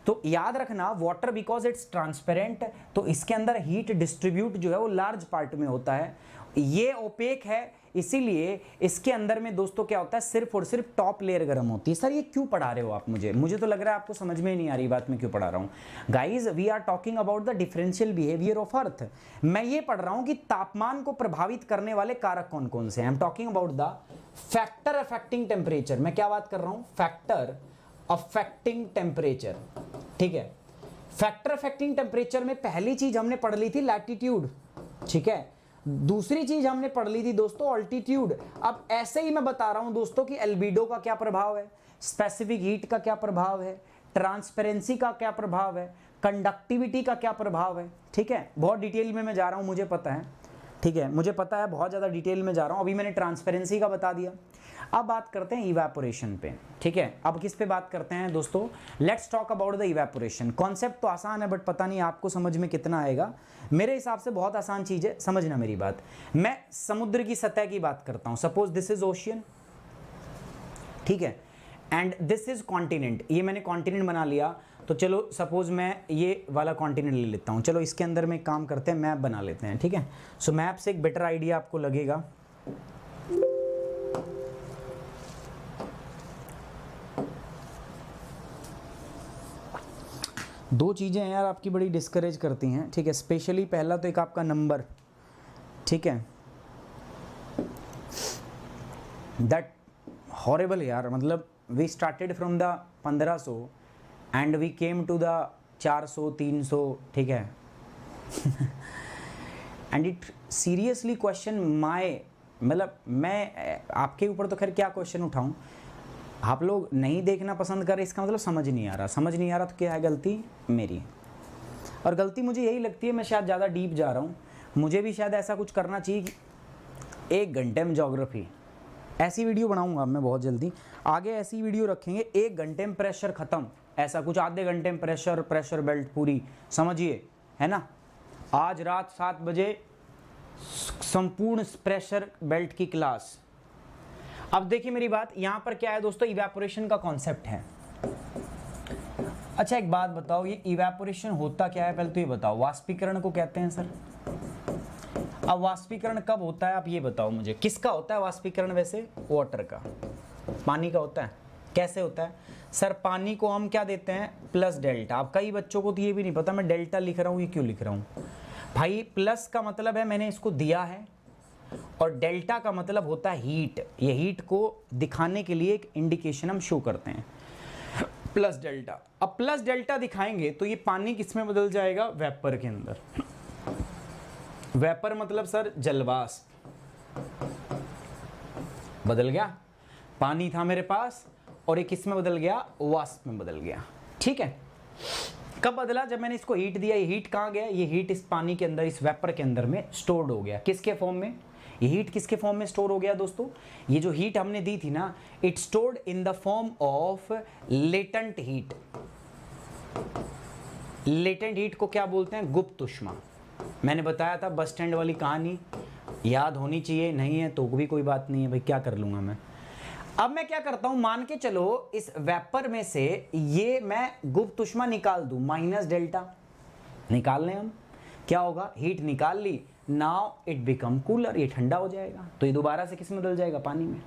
तो याद रखना, वाटर बिकॉज इट्स ट्रांसपेरेंट, तो इसके अंदर हीट डिस्ट्रीब्यूट जो है वो लार्ज पार्ट में होता है। ये ओपेक है, इसीलिए इसके अंदर में दोस्तों क्या होता है? सिर्फ और सिर्फ टॉप लेयर गर्म होती है। सर ये क्यों पढ़ा रहे हो आप मुझे तो लग रहा है आपको समझ में ही नहीं आ रही बात, मैं क्यों पढ़ा रहा हूँ। Guys we are talking about the differential behaviour of earth. मैं ये पढ़ रहा हूँ कि तापमान को प्रभावित करने वाले कारक कौन कौन से हैं। I am talking about the factor affecting temperature. मैं क्या बात कर रहा हूँ? फैक्टर अफेक्टिंग टेम्परेचर, ठीक है। फैक्टर अफेक्टिंग टेम्परेचर में पहली चीज हमने पढ़ ली थी लैटिट्यूड, ठीक है। दूसरी चीज हमने पढ़ ली थी दोस्तों ऑल्टीट्यूड। अब ऐसे ही मैं बता रहा हूं दोस्तों कि एल्बिडो का क्या प्रभाव है, स्पेसिफिक हीट का क्या प्रभाव है, ट्रांसपेरेंसी का क्या प्रभाव है, कंडक्टिविटी का क्या प्रभाव है, ठीक है। बहुत डिटेल में मैं जा रहा हूं, मुझे पता है, ठीक है, मुझे पता है, बहुत ज़्यादा डिटेल में जा रहा हूं। अभी मैंने ट्रांसपेरेंसी का बता दिया। अब बात करते हैं इवेपोरेशन पे, ठीक है। अब किस पे बात करते हैं दोस्तों? Let's talk about the evaporation. Concept तो आसान है बट पता नहीं आपको समझ में कितना आएगा। मेरे हिसाब से बहुत आसान चीज़ है, समझना मेरी बात। मैं समुद्र की सतह की बात करता हूँ। सपोज दिस इज ओशियन, ठीक है, एंड दिस इज कॉन्टिनेंट। ये मैंने कॉन्टिनेंट बना लिया, तो चलो सपोज मैं ये वाला कॉन्टिनेंट ले लेता हूँ। चलो इसके अंदर में काम करते हैं, मैप बना लेते हैं, ठीक है। सो मैप से एक बेटर आइडिया आपको लगेगा। दो चीज़ें हैं यार आपकी बड़ी डिस्करेज करती हैं, ठीक है। स्पेशली पहला तो एक आपका नंबर, ठीक है, दैट हॉरेबल यार, मतलब we started from the 1500 and we came to the 400 300, ठीक है। And it seriously question my, मतलब मैं आपके ऊपर तो खैर क्या क्वेश्चन उठाऊं, आप लोग नहीं देखना पसंद कर रहे, इसका मतलब समझ नहीं आ रहा तो क्या है? गलती मेरी, और गलती मुझे यही लगती है, मैं शायद ज़्यादा डीप जा रहा हूँ। मुझे भी शायद ऐसा कुछ करना चाहिए कि 1 घंटे में ज्योग्राफी, ऐसी वीडियो बनाऊंगा मैं बहुत जल्दी, आगे ऐसी वीडियो रखेंगे 1 घंटे में प्रेशर ख़त्म, ऐसा कुछ आधे घंटे में प्रेशर बेल्ट पूरी, समझिए, है ना। आज रात 7 बजे संपूर्ण प्रेशर बेल्ट की क्लास। अब देखिए मेरी बात, यहां पर क्या है दोस्तों? इवेपोरेशन का कॉन्सेप्ट है। अच्छा एक बात बताओ, ये इवेपोरेशन होता क्या है? पहले तो ये बताओ, वाष्पीकरण को कहते हैं सर। अब वाष्पीकरण कब होता है आप ये बताओ मुझे, किसका होता है वाष्पीकरण? वैसे वाटर का, पानी का होता है। कैसे होता है सर? पानी को हम क्या देते हैं? Plus delta. अब कई बच्चों को तो ये भी नहीं पता मैं डेल्टा लिख रहा हूँ, ये क्यों लिख रहा हूँ भाई? प्लस का मतलब है मैंने इसको दिया है, और डेल्टा का मतलब होता है हीट। ये हीट को दिखाने के लिए एक इंडिकेशन हम शो करते हैं। Plus delta. अब प्लस डेल्टा दिखाएंगे तो ये पानी किस में बदल जाएगा, वेपर के अंदर। वेपर मतलब सर जलवाष्प, बदल गया, पानी था मेरे पास और ये किस में बदल गया, वाष्प में बदल गया। ठीक है, कब बदला, जब मैंने इसको हीट दिया। ये हीट कहाँ गया, ये हीट इस पानी के अंदर, इस वेपर के अंदर में स्टोर्ड हो गया। किसके फॉर्म में, ये हीट किसके फॉर्म में स्टोर हो गया दोस्तों, ये जो हीट हमने दी थी ना, it stored in the form of latent heat. Latent heat को क्या बोलते हैं, गुप्त ऊष्मा। मैंने बताया था बस स्टैंड वाली कहानी, याद होनी चाहिए, नहीं है तो भी कोई बात नहीं है भाई, क्या कर लूंगा मैं। अब मैं क्या करता हूं, मान के चलो इस वेपर में से ये मैं गुप्त ऊष्मा निकाल दूं, माइनस डेल्टा निकाल लें हम, क्या होगा, हीट निकाल ली, नाउ इट बिकम कूलर, ये ठंडा हो जाएगा, तो ये दोबारा से किस में बदल जाएगा, पानी में।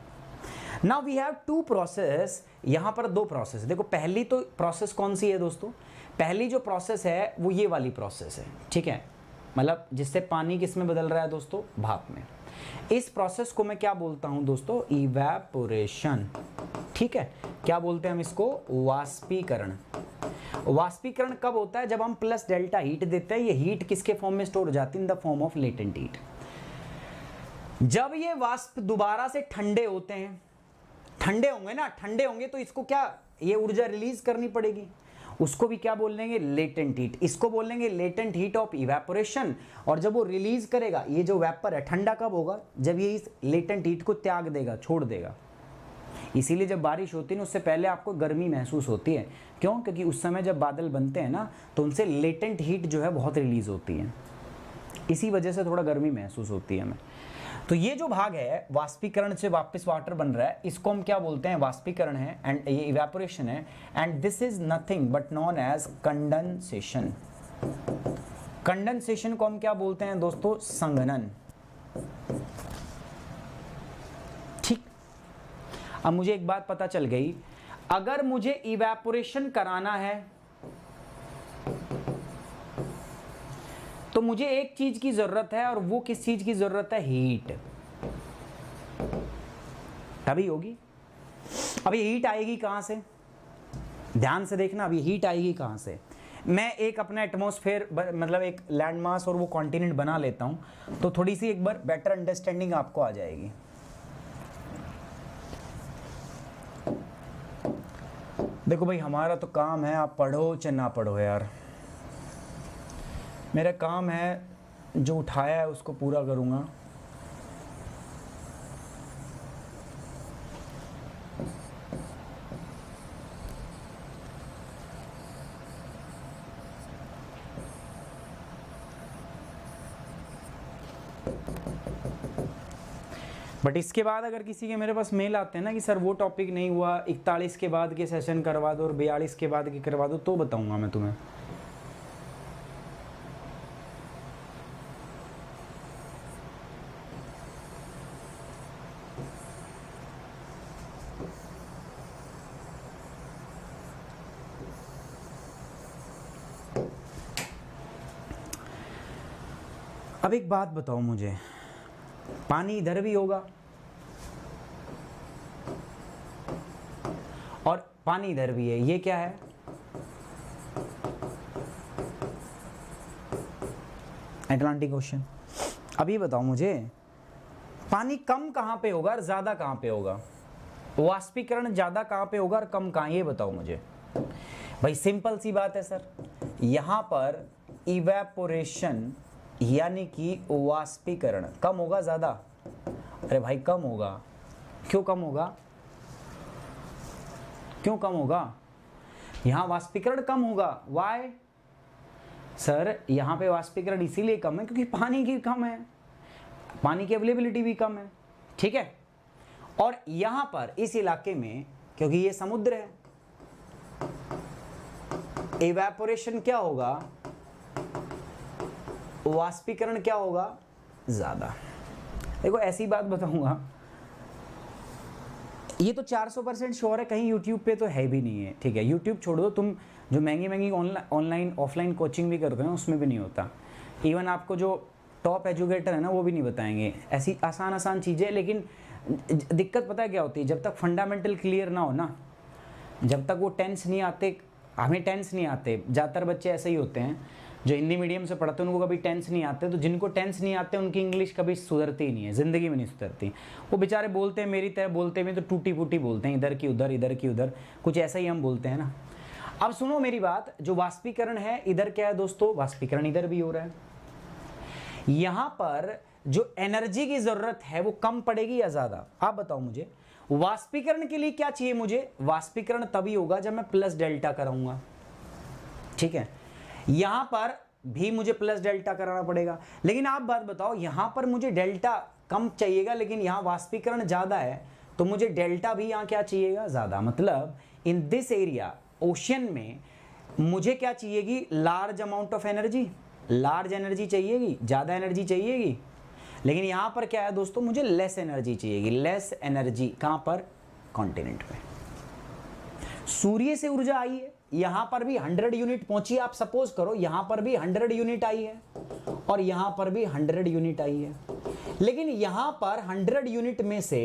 Now we have to process, यहां पर दो प्रोसेस। देखो पहली तो प्रोसेस कौन सी है दोस्तों, पहली जो प्रोसेस है वो ये वाली प्रोसेस है, ठीक है, मतलब जिससे पानी किस में बदल रहा है दोस्तों, भाप में। इस प्रोसेस को मैं क्या बोलता हूं दोस्तों, इवेपोरेशन। ठीक है, क्या बोलते हैं हम इसको, वाष्पीकरण। वाष्पीकरण कब होता है, जब हम प्लस डेल्टा हीट देते हैं, ये हीट किसके फॉर्म में स्टोर हो जाती है, in the form of latent heat. जब ये वाष्प दोबारा से ठंडे होते हैं, ठंडे होंगे ना, ठंडे होंगे तो इसको क्या, ये ऊर्जा रिलीज करनी पड़ेगी, उसको भी क्या बोल देंगे, लेटेंट हीट। इसको बोलेंगे लेटेंट हीट ऑफ इवेपोरेशन। और जब वो रिलीज करेगा, ये जो वेपर है ठंडा कब होगा, जब ये इस लेटेंट हीट को त्याग देगा, छोड़ देगा। इसीलिए जब बारिश होती है ना, उससे पहले आपको गर्मी महसूस होती है। क्यों, क्योंकि उस समय जब बादल बनते हैं ना, तो उनसे लेटेंट हीट जो है बहुत रिलीज होती है, इसी वजह से थोड़ा गर्मी महसूस होती है हमें। तो ये जो भाग है वाष्पीकरण से वापस वाटर बन रहा है, इसको हम क्या बोलते हैं, वाष्पीकरण है, एंड ये इवेपोरेशन है, and this is nothing but known as condensation. Condensation को हम क्या बोलते हैं दोस्तों, संघनन। ठीक, अब मुझे एक बात पता चल गई, अगर मुझे इवेपोरेशन कराना है तो मुझे एक चीज की जरूरत है, और वो किस चीज की जरूरत है, हीट। तभी होगी। अब ये हीट आएगी कहां से, ध्यान से देखना, अब ये हीट आएगी कहां से। मैं एक अपना एटमॉस्फेयर मतलब एक लैंड मास और वो कॉन्टिनेंट बना लेता हूं, तो थोड़ी सी एक बार बेटर अंडरस्टैंडिंग आपको आ जाएगी। देखो भाई, हमारा तो काम है, आप पढ़ो चाहे ना पढ़ो यार, मेरा काम है जो उठाया है उसको पूरा करूँगा। बट इसके बाद अगर किसी के मेरे पास मेल आते हैं ना कि सर वो टॉपिक नहीं हुआ, 41 के बाद के सेशन करवा दो और 42 के बाद के करवा दो, तो बताऊँगा मैं तुम्हें। अब एक बात बताओ मुझे, पानी इधर भी होगा और पानी इधर भी है, ये क्या है, अटलांटिक ओशन। अब ये बताओ मुझे, पानी कम कहां पे होगा और ज्यादा कहां पे होगा, वाष्पीकरण ज्यादा कहां पे होगा और कम कहां, ये बताओ मुझे। भाई सिंपल सी बात है सर, यहां पर इवेपोरेशन यानी कि वाष्पीकरण कम होगा ज्यादा, अरे भाई कम होगा। क्यों कम होगा, क्यों कम होगा, यहां वाष्पीकरण कम होगा, वाई सर, यहां पे वाष्पीकरण इसीलिए कम है क्योंकि पानी की कम है, पानी की अवेलेबिलिटी भी कम है, ठीक है। और यहां पर इस इलाके में क्योंकि ये समुद्र है, इवेपोरेशन क्या होगा, वाष्पीकरण क्या होगा, ज्यादा। देखो ऐसी बात बताऊंगा, ये तो 400% श्योर है, कहीं यूट्यूब पे तो है भी नहीं है, ठीक है। यूट्यूब छोड़ दो, तुम जो महंगी महंगी ऑनलाइन ऑफलाइन कोचिंग भी करते हो उसमें भी नहीं होता। इवन आपको जो टॉप एजुकेटर है ना वो भी नहीं बताएंगे ऐसी आसान आसान चीज़ें। लेकिन दिक्कत पता है क्या होती है, जब तक फंडामेंटल क्लियर ना हो ना, जब तक वो टेंस नहीं आते, हमें टेंस नहीं आते, ज़्यादातर बच्चे ऐसे ही होते हैं जो हिंदी मीडियम से पढ़ते हैं, उनको कभी टेंस नहीं आते। तो जिनको टेंस नहीं आते उनकी इंग्लिश कभी सुधरती ही नहीं है, ज़िंदगी में नहीं सुधरती। वो बेचारे बोलते हैं मेरी तरह बोलते हुए तो टूटी फूटी बोलते हैं, इधर की उधर, इधर की उधर, कुछ ऐसा ही हम बोलते हैं ना। अब सुनो मेरी बात, जो वाष्पीकरण है इधर क्या है दोस्तों, वाष्पीकरण इधर भी हो रहा है। यहां पर जो एनर्जी की जरूरत है वो कम पड़ेगी या ज्यादा, आप बताओ मुझे। वाष्पीकरण के लिए क्या चाहिए मुझे, वाष्पीकरण तभी होगा जब मैं प्लस डेल्टा कराऊंगा, ठीक है। यहां पर भी मुझे प्लस डेल्टा कराना पड़ेगा, लेकिन आप बात बताओ, यहां पर मुझे डेल्टा कम चाहिएगा लेकिन यहां वाष्पीकरण ज्यादा है, तो मुझे डेल्टा भी यहां क्या चाहिएगा, ज्यादा। मतलब इन दिस एरिया ओशियन में मुझे क्या चाहिएगी, large amount of energy, large energy चाहिएगी, ज्यादा एनर्जी चाहिएगी। लेकिन यहां पर क्या है दोस्तों, मुझे लेस एनर्जी चाहिएगी, लेस एनर्जी। कहां पर, कॉन्टिनेंट पे। सूर्य से ऊर्जा आई है, यहां पर भी 100 यूनिट पहुंची, आप सपोज करो यहां पर भी 100 यूनिट आई है और यहां पर भी 100 यूनिट आई है, लेकिन यहां पर 100 यूनिट में से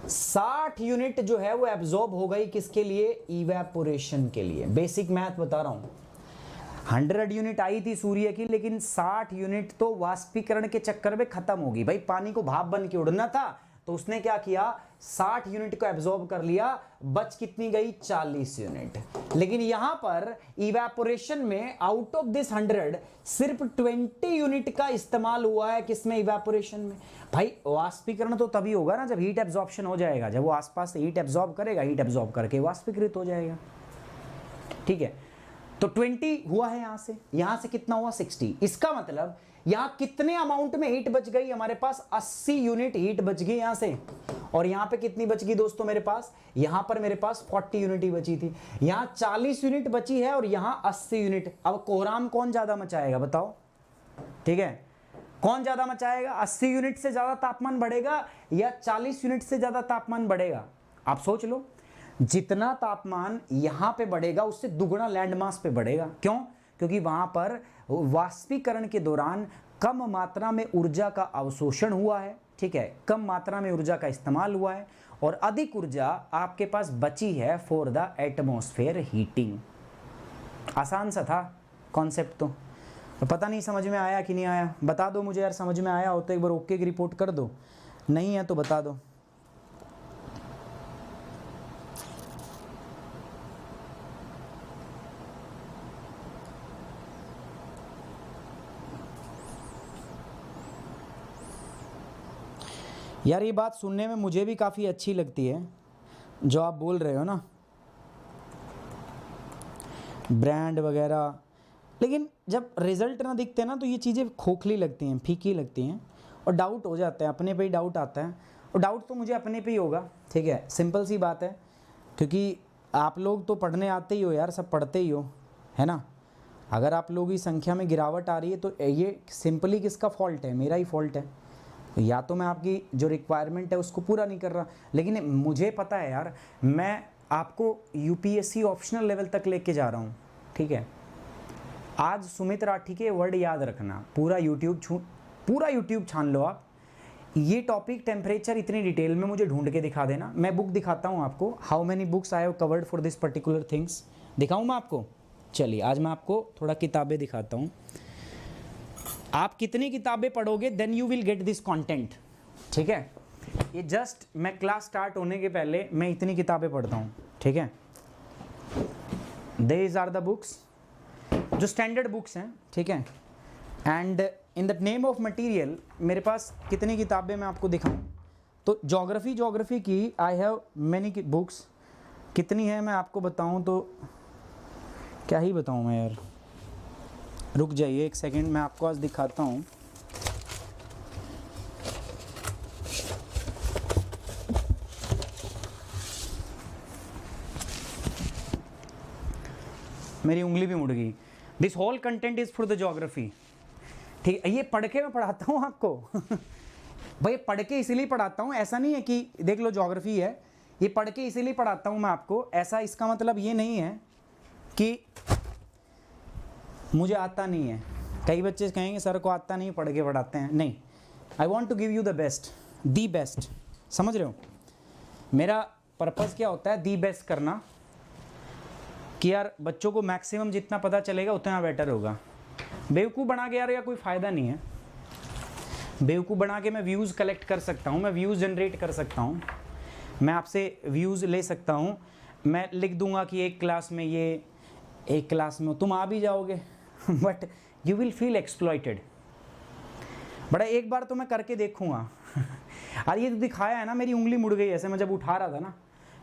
60 यूनिट जो है वो एब्जॉर्ब हो गई, किसके लिए, इवेपोरेशन के लिए। बेसिक मैथ बता रहा हूं, 100 यूनिट आई थी सूर्य की, लेकिन 60 यूनिट तो वाष्पीकरण के चक्कर में खत्म होगी। भाई पानी को भाप बन के उड़ना था, तो उसने क्या किया, 60 यूनिट को एब्जॉर्ब कर लिया, बच कितनी गई, 40 यूनिट। लेकिन यहां पर इवेपोरेशन में आउट ऑफ दिस 100 सिर्फ 20 यूनिट का इस्तेमाल हुआ है, किसमें, इवेपोरेशन में। भाई वाष्पीकरण तो तभी होगा ना जब हीट एब्जॉर्प्शन हो जाएगा, जब वो आसपास से हीट एब्जॉर्ब करेगा, हीट एब्जॉर्ब करके वाष्पीकृत हो जाएगा, ठीक है। तो 20 हुआ है, यहां से कितना हुआ, 60। इसका मतलब यहां कितने अमाउंट में हीट बच गई, हमारे पास 80 यूनिट हीट बच गई यहां से। और यहां पे कितनी बच गई दोस्तों मेरे पास, यहां पर मेरे पास 40 यूनिट ही बची थी, यहां 40 यूनिट बची है और यहां 80 यूनिट। अब कोहराम कौन ज्यादा मचाएगा बताओ, ठीक है, कौन ज्यादा मचाएगा, 80 यूनिट से ज्यादा तापमान बढ़ेगा या 40 यूनिट से ज्यादा तापमान बढ़ेगा। आप सोच लो, जितना तापमान यहां पे बढ़ेगा उससे दुगुना लैंड मास पे बढ़ेगा। क्यों, क्योंकि वहां पर वाष्पीकरण के दौरान कम मात्रा में ऊर्जा का अवशोषण हुआ है, ठीक है, कम मात्रा में ऊर्जा का इस्तेमाल हुआ है और अधिक ऊर्जा आपके पास बची है फॉर द एटमॉस्फेयर हीटिंग। आसान सा था कॉन्सेप्ट, तो पता नहीं समझ में आया कि नहीं आया, बता दो मुझे यार, समझ में आया हो तो एक बार ओके की रिपोर्ट कर दो, नहीं है तो बता दो। यार ये बात सुनने में मुझे भी काफ़ी अच्छी लगती है जो आप बोल रहे हो ना, ब्रांड वगैरह, लेकिन जब रिजल्ट ना दिखते ना तो ये चीज़ें खोखली लगती हैं, फीकी लगती हैं और डाउट हो जाता है, अपने पे ही डाउट आता है। और डाउट तो मुझे अपने पे ही होगा, ठीक है, सिंपल सी बात है, क्योंकि आप लोग तो पढ़ने आते ही हो यार, सब पढ़ते ही हो, है ना। अगर आप लोगों की संख्या में गिरावट आ रही है तो ये सिंपली किसका फॉल्ट है, मेरा ही फॉल्ट है। या तो मैं आपकी जो रिक्वायरमेंट है उसको पूरा नहीं कर रहा, लेकिन मुझे पता है यार, मैं आपको यूपीएससी ऑप्शनल लेवल तक लेके जा रहा हूँ, ठीक है। आज सुमित राठी के वर्ड याद रखना, पूरा यूट्यूब छान लो आप। ये टॉपिक टेम्परेचर इतनी डिटेल में मुझे ढूंढ के दिखा देना, मैं बुक दिखाता हूँ आपको, how many books I have covered for this particular things, दिखाऊँ मैं आपको। चलिए आज मैं आपको थोड़ा किताबें दिखाता हूँ। आप कितनी किताबें पढ़ोगे then you will get this content, ठीक है। ये जस्ट मैं क्लास स्टार्ट होने के पहले मैं इतनी किताबें पढ़ता हूँ, ठीक है। दीज आर द बुक्स जो स्टैंडर्ड बुक्स हैं, ठीक है। And in the name of material मेरे पास कितनी किताबें मैं आपको दिखाऊं, तो ज्योग्राफी की आई हैव मैनी बुक्स, कितनी है मैं आपको बताऊं तो क्या ही बताऊं मैं यार, रुक जाइए एक सेकंड, मैं आपको आज दिखाता हूँ। मेरी उंगली भी मुड़ गई। This whole content is for the geography, ठीक है। ये पढ़ के मैं पढ़ाता हूँ आपको भाई पढ़ के इसीलिए पढ़ाता हूँ, ऐसा नहीं है कि देख लो ज्योग्राफी है, ये पढ़ के इसीलिए पढ़ाता हूँ मैं आपको, ऐसा इसका मतलब ये नहीं है कि मुझे आता नहीं है। कई बच्चे कहेंगे सर को आता नहीं, पढ़ के पढ़ाते हैं, नहीं। I want to give you the best, the best, समझ रहे हो। मेरा पर्पज़ क्या होता है, दी बेस्ट करना, कि यार बच्चों को मैक्सिमम जितना पता चलेगा उतना बेटर होगा। बेवकूफ़ बना के यार कोई फ़ायदा नहीं है। बेवकूफ़ बना के मैं व्यूज़ कलेक्ट कर सकता हूँ, मैं व्यूज़ जनरेट कर सकता हूँ, मैं आपसे व्यूज़ ले सकता हूँ, मैं लिख दूंगा कि एक क्लास में ये, एक क्लास में तुम आ भी जाओगे but you will feel exploited. बड़ा एक बार तो मैं करके देखूंगा और ये तो दिखाया है ना, मेरी उंगली मुड़ गई ऐसे, मैं जब उठा रहा था ना,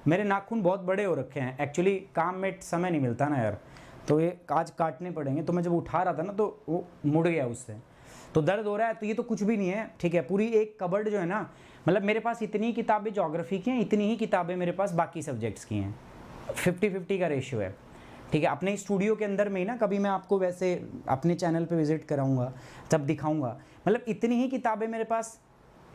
मेरे नाखून बहुत बड़े हो रखे हैं एक्चुअली, काम में समय नहीं मिलता ना यार, तो ये आज काटने पड़ेंगे, तो मैं जब उठा रहा था ना तो वो मुड़ गया उससे, तो दर्द हो रहा है। तो ये तो कुछ भी नहीं है, ठीक है। पूरी एक कबर्ड जो है ना, मतलब मेरे पास इतनी किताबें ज्योग्राफी की हैं, इतनी ही किताबें मेरे पास बाकी सब्जेक्ट्स की हैं, 50-50 का रेशियो है, ठीक है। अपने स्टूडियो के अंदर में ही ना, कभी मैं आपको वैसे अपने चैनल पे विजिट कराऊंगा तब दिखाऊंगा, मतलब इतनी ही किताबें मेरे पास,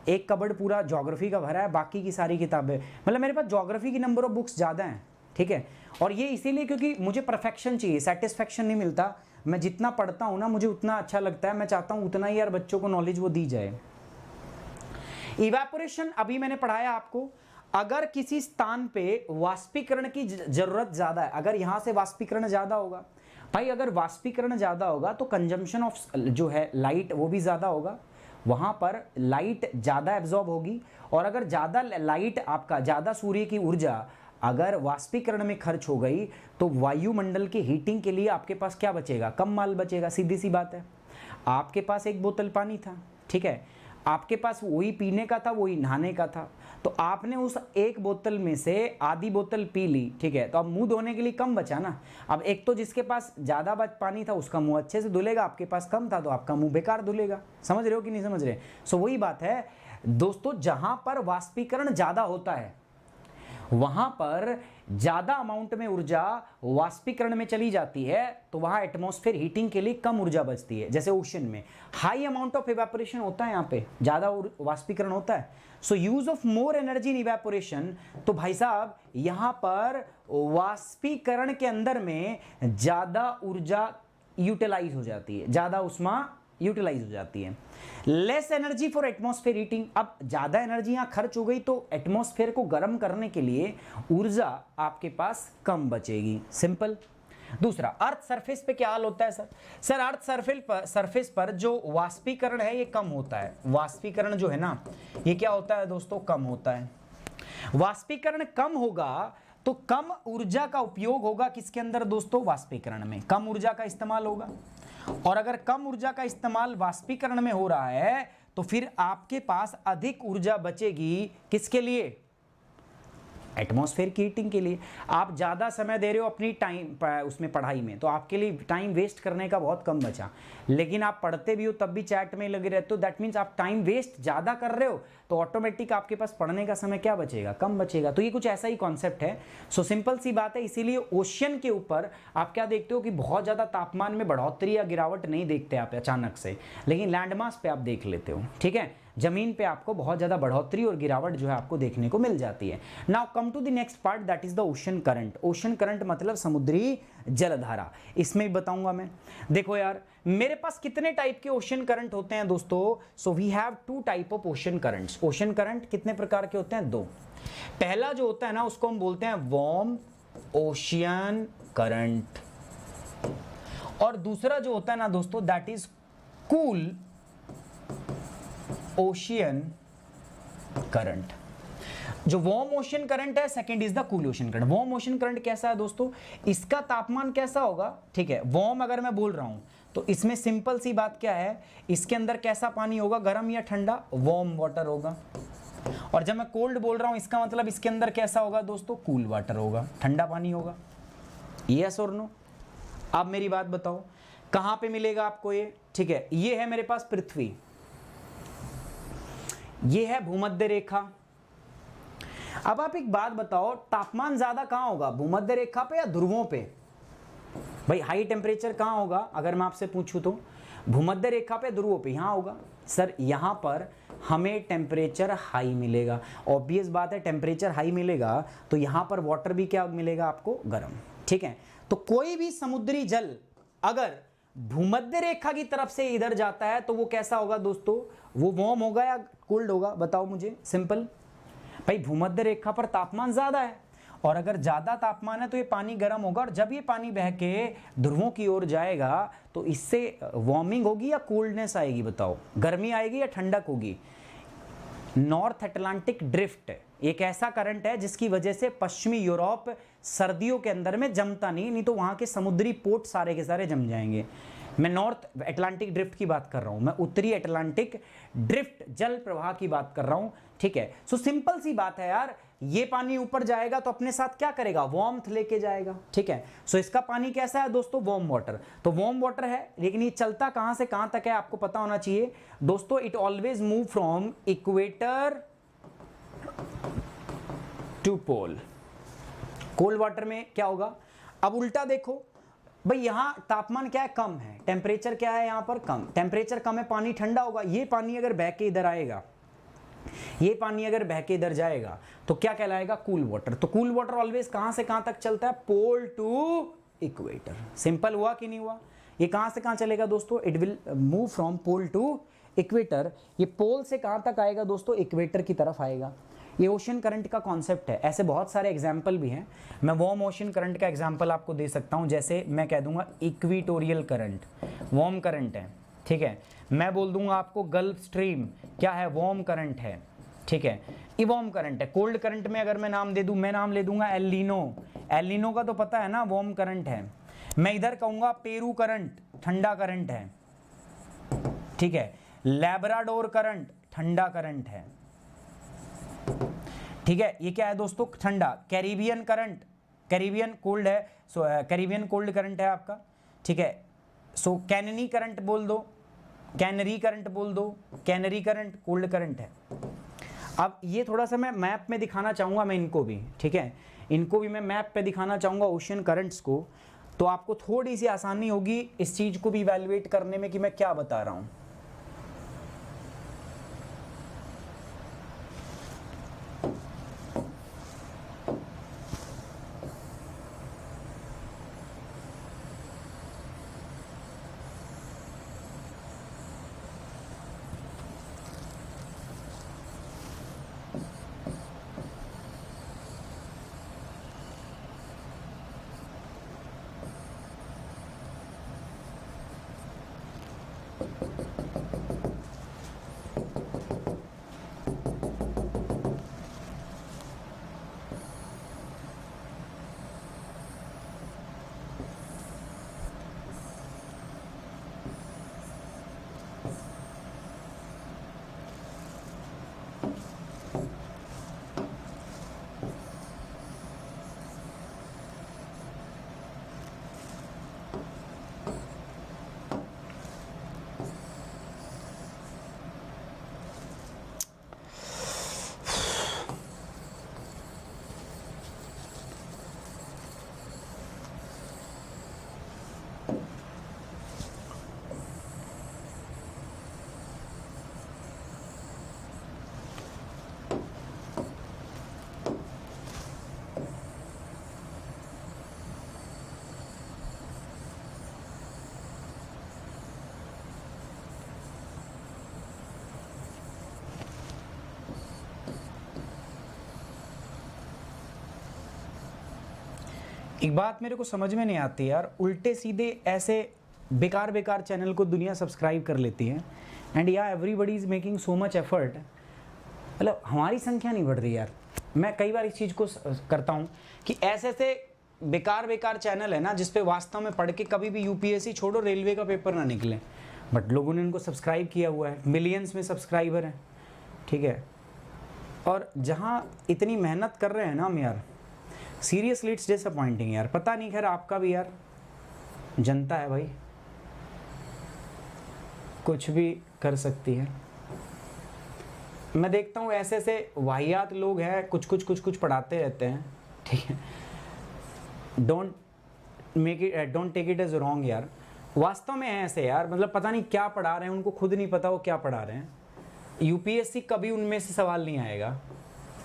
एक कबर्ड पूरा ज्योग्राफी का भरा है, बाकी की सारी किताबें, मतलब मेरे पास ज्योग्राफी की नंबर ऑफ बुक्स ज़्यादा हैं, ठीक है। और ये इसीलिए क्योंकि मुझे परफेक्शन चाहिए, सेटिस्फेक्शन नहीं मिलता। मैं जितना पढ़ता हूँ ना मुझे उतना अच्छा लगता है, मैं चाहता हूँ उतना ही यार बच्चों को नॉलेज वो दी जाए। इवेपोरेशन अभी मैंने पढ़ाया आपको, अगर किसी स्थान पे वाष्पीकरण की जरूरत ज़्यादा है, अगर यहाँ से वाष्पीकरण ज़्यादा होगा, भाई अगर वाष्पीकरण ज़्यादा होगा तो कंजम्पशन ऑफ जो है लाइट वो भी ज़्यादा होगा, वहाँ पर लाइट ज़्यादा एब्जॉर्ब होगी। और अगर ज़्यादा लाइट, आपका ज़्यादा सूर्य की ऊर्जा अगर वाष्पीकरण में खर्च हो गई तो वायुमंडल की हीटिंग के लिए आपके पास क्या बचेगा? कम माल बचेगा, सीधी सी बात है। आपके पास एक बोतल पानी था, ठीक है, आपके पास वही पीने का था, वही नहाने का था, तो आपने उस एक बोतल में से आधी बोतल पी ली, ठीक है, तो अब मुंह धोने के लिए कम बचा ना। अब एक तो जिसके पास ज़्यादा पानी था उसका मुंह अच्छे से धुलेगा, आपके पास कम था तो आपका मुंह बेकार धुलेगा। समझ रहे हो कि नहीं समझ रहे? सो वही बात है दोस्तों, जहां पर वाष्पीकरण ज़्यादा होता है वहां पर ज्यादा अमाउंट में ऊर्जा वाष्पीकरण में चली जाती है, तो वहां एटमॉस्फेयर हीटिंग के लिए कम ऊर्जा बचती है। जैसे ओशन में हाई अमाउंट ऑफ इवेपोरेशन होता है, यहाँ पे ज्यादा वाष्पीकरण होता है, so use of more energy in evaporation. तो भाई साहब यहां पर वाष्पीकरण के अंदर में ज्यादा ऊर्जा यूटिलाइज हो जाती है, ज्यादा उष्मा यूटिलाइज हो जाती है। Less energy for atmosphere heating, अब ज्यादा एनर्जी यहां खर्च हो गई तो एटमॉस्फेयर को गर्म करने के लिए ऊर्जा आपके पास कम बचेगी, सिंपल। दूसरा, अर्थ सरफेस पे क्या हाल होता है सर अर्थ सरफेस पर जो वाष्पीकरण है ये कम होता है। वाष्पीकरण जो है ना ये क्या होता है दोस्तों? कम होता है। वाष्पीकरण कम होगा तो कम ऊर्जा का उपयोग होगा किसके अंदर दोस्तों? वाष्पीकरण में कम ऊर्जा का इस्तेमाल होगा। और अगर कम ऊर्जा का इस्तेमाल वाष्पीकरण में हो रहा है तो फिर आपके पास अधिक ऊर्जा बचेगी किसके लिए? एटमॉस्फेयर की हीटिंग के लिए। आप ज़्यादा समय दे रहे हो अपनी टाइम उसमें पढ़ाई में, तो आपके लिए टाइम वेस्ट करने का बहुत कम बचा। लेकिन आप पढ़ते भी हो तब भी चैट में लगे रहते हो, दैट मीन्स आप टाइम वेस्ट ज़्यादा कर रहे हो, तो ऑटोमेटिक आपके पास पढ़ने का समय क्या बचेगा? कम बचेगा। तो ये कुछ ऐसा ही कॉन्सेप्ट है। सो सिंपल सी बात है। इसीलिए ओशियन के ऊपर आप क्या देखते हो कि बहुत ज़्यादा तापमान में बढ़ोतरी या गिरावट नहीं देखते आप अचानक से, लेकिन लैंडमास पे आप देख लेते हो, ठीक है। जमीन पे आपको बहुत ज़्यादा बढ़ोतरी और गिरावट जो है आपको देखने को मिल जाती है। Now come to the next part, that is the ocean current. Ocean current मतलब समुद्री जलधारा। इसमें भी बताऊंगा मैं। देखो यार मेरे पास कितने टाइप के ओशन करंट होते हैं दोस्तों? So we have 2 type of ocean currents. Ocean current कितने प्रकार के होते हैं? 2। पहला जो होता है ना उसको हम बोलते हैं वार्म ओशियन करंट, और दूसरा जो होता है ना दोस्तों that is cool ocean current. जो वार्म ओशन करंट है, second is the cool ocean current. Warm ocean current कैसा है दोस्तों? इसका तापमान कैसा होगा? ठीक है, वार्म अगर मैं बोल रहा हूं तो इसमें सिंपल सी बात क्या है, इसके अंदर कैसा पानी होगा? गर्म या ठंडा? वार्म वाटर होगा। और जब मैं कोल्ड बोल रहा हूं इसका मतलब इसके अंदर कैसा होगा दोस्तों? कूल वाटर होगा, ठंडा पानी होगा। यस और नो? अब मेरी बात बताओ कहां पे मिलेगा आपको ये? ठीक है, ये है मेरे पास पृथ्वी, ये है भूमध्य रेखा। अब आप एक बात बताओ, तापमान ज्यादा कहां होगा? भूमध्य रेखा पे या ध्रुवों पे? भाई हाई टेम्परेचर कहां होगा अगर मैं आपसे पूछूं तो? भूमध्य रेखा पे, ध्रुवों पे। यहां होगा सर, यहां पर हमें टेम्परेचर हाई मिलेगा। ऑब्वियस बात है, टेम्परेचर हाई मिलेगा तो यहां पर वाटर भी क्या मिलेगा आपको? गर्म, ठीक है। तो कोई भी समुद्री जल अगर भूमध्य रेखा की तरफ से इधर जाता है तो वो कैसा होगा दोस्तों? वो वार्म होगा या कोल्ड होगा? बताओ मुझे, सिंपल। भाई भूमध्य रेखा पर तापमान ज्यादा है और अगर ज़्यादा तापमान है तो ये पानी गर्म होगा, और जब ये पानी बह के ध्रुवों की ओर जाएगा तो इससे वार्मिंग होगी या कोल्डनेस आएगी, बताओ, गर्मी आएगी या ठंडक होगी। नॉर्थ अटलांटिक ड्रिफ्ट एक ऐसा करंट है जिसकी वजह से पश्चिमी यूरोप सर्दियों के अंदर में जमता नहीं तो वहां के समुद्री पोर्ट सारे के सारे जम जाएंगे। मैं नॉर्थ अटलांटिक ड्रिफ्ट की बात कर रहा हूं, मैं उत्तरी अटलांटिक ड्रिफ्ट जल प्रवाह की बात कर रहा हूं, ठीक है। सो सिंपल सी बात है यार, ये पानी ऊपर जाएगा तो अपने साथ क्या करेगा, वार्मथ लेके जाएगा, ठीक है। सो इसका पानी कैसा है दोस्तों, वार्म वाटर। तो वार्म वाटर है, लेकिन ये चलता कहां से कहां तक है आपको पता होना चाहिए दोस्तों। It always move from equator to pole. Cold water में क्या होगा, अब उल्टा देखो भाई, यहां तापमान क्या है, कम है, टेम्परेचर क्या है यहां पर, कम, टेम्परेचर कम है, पानी ठंडा होगा। ये पानी अगर बह के इधर आएगा, ये पानी अगर बह के इधर जाएगा तो क्या कहलाएगा, कूल वाटर। तो कूल वाटर ऑलवेज कहां से कहां तक चलता है, पोल टू इक्वेटर। सिंपल हुआ कि नहीं हुआ। ये कहां से कहां चलेगा दोस्तों, it will move from pole to equator. ये पोल से कहां तक आएगा दोस्तों, इक्वेटर की तरफ आएगा। ये ओशन करंट का कॉन्सेप्ट है। ऐसे बहुत सारे एग्जाम्पल भी हैं, मैं वार्म ओशन करंट का एग्जाम्पल आपको दे सकता हूं। जैसे मैं कह दूंगा इक्वेटोरियल करंट, वार्म करंट है, ठीक है। मैं बोल दूंगा आपको गल्फ स्ट्रीम क्या है, वार्म करंट है, ठीक है। ये वार्म करंट है। कोल्ड करंट में अगर मैं नाम दे दूं, मैं नाम ले दूंगा एल नीनो। एल नीनो का तो पता है ना, वार्म करंट है। मैं इधर कहूंगा पेरू करंट, ठंडा करंट है, ठीक है। लैब्राडोर करंट, ठंडा करंट है, ठीक है। ये क्या है दोस्तों, ठंडा। कैरिबियन करंट, कैरिबियन कोल्ड है, सो कैरिबियन कोल्ड करंट है आपका, ठीक है। सो कैननी करंट बोल दो, कैनरी करंट बोल दो, कैनरी करंट कोल्ड करंट है। अब ये थोड़ा सा मैं मैप में दिखाना चाहूँगा, मैं इनको भी, ठीक है, इनको भी मैं मैप पे दिखाना चाहूँगा ओशन करंट्स को, तो आपको थोड़ी सी आसानी होगी इस चीज़ को भी इवैल्यूएट करने में कि मैं क्या बता रहा हूँ। एक बात मेरे को समझ में नहीं आती यार, उल्टे सीधे ऐसे बेकार बेकार चैनल को दुनिया सब्सक्राइब कर लेती है, एंड या everybody is making so much effort, मतलब हमारी संख्या नहीं बढ़ रही यार। मैं कई बार इस चीज़ को करता हूँ कि ऐसे ऐसे बेकार बेकार चैनल है ना जिस पे वास्तव में पढ़ के कभी भी यूपीएससी छोड़ो रेलवे का पेपर ना निकले, बट लोगों ने इनको सब्सक्राइब किया हुआ है, मिलियंस में सब्सक्राइबर हैं, ठीक है। और जहाँ इतनी मेहनत कर रहे हैं ना हम यार, सीरियसली इट्स डिसअपॉइंटिंग यार। पता नहीं, खैर आपका भी यार जनता है भाई, कुछ भी कर सकती है। मैं देखता हूँ ऐसे ऐसे वाहियात लोग हैं, कुछ पढ़ाते रहते हैं, ठीक है। Don't take it as wrong यार, वास्तव में है ऐसे यार, मतलब पता नहीं क्या पढ़ा रहे हैं, उनको खुद नहीं पता वो क्या पढ़ा रहे हैं। यूपीएससी कभी उनमें से सवाल नहीं आएगा,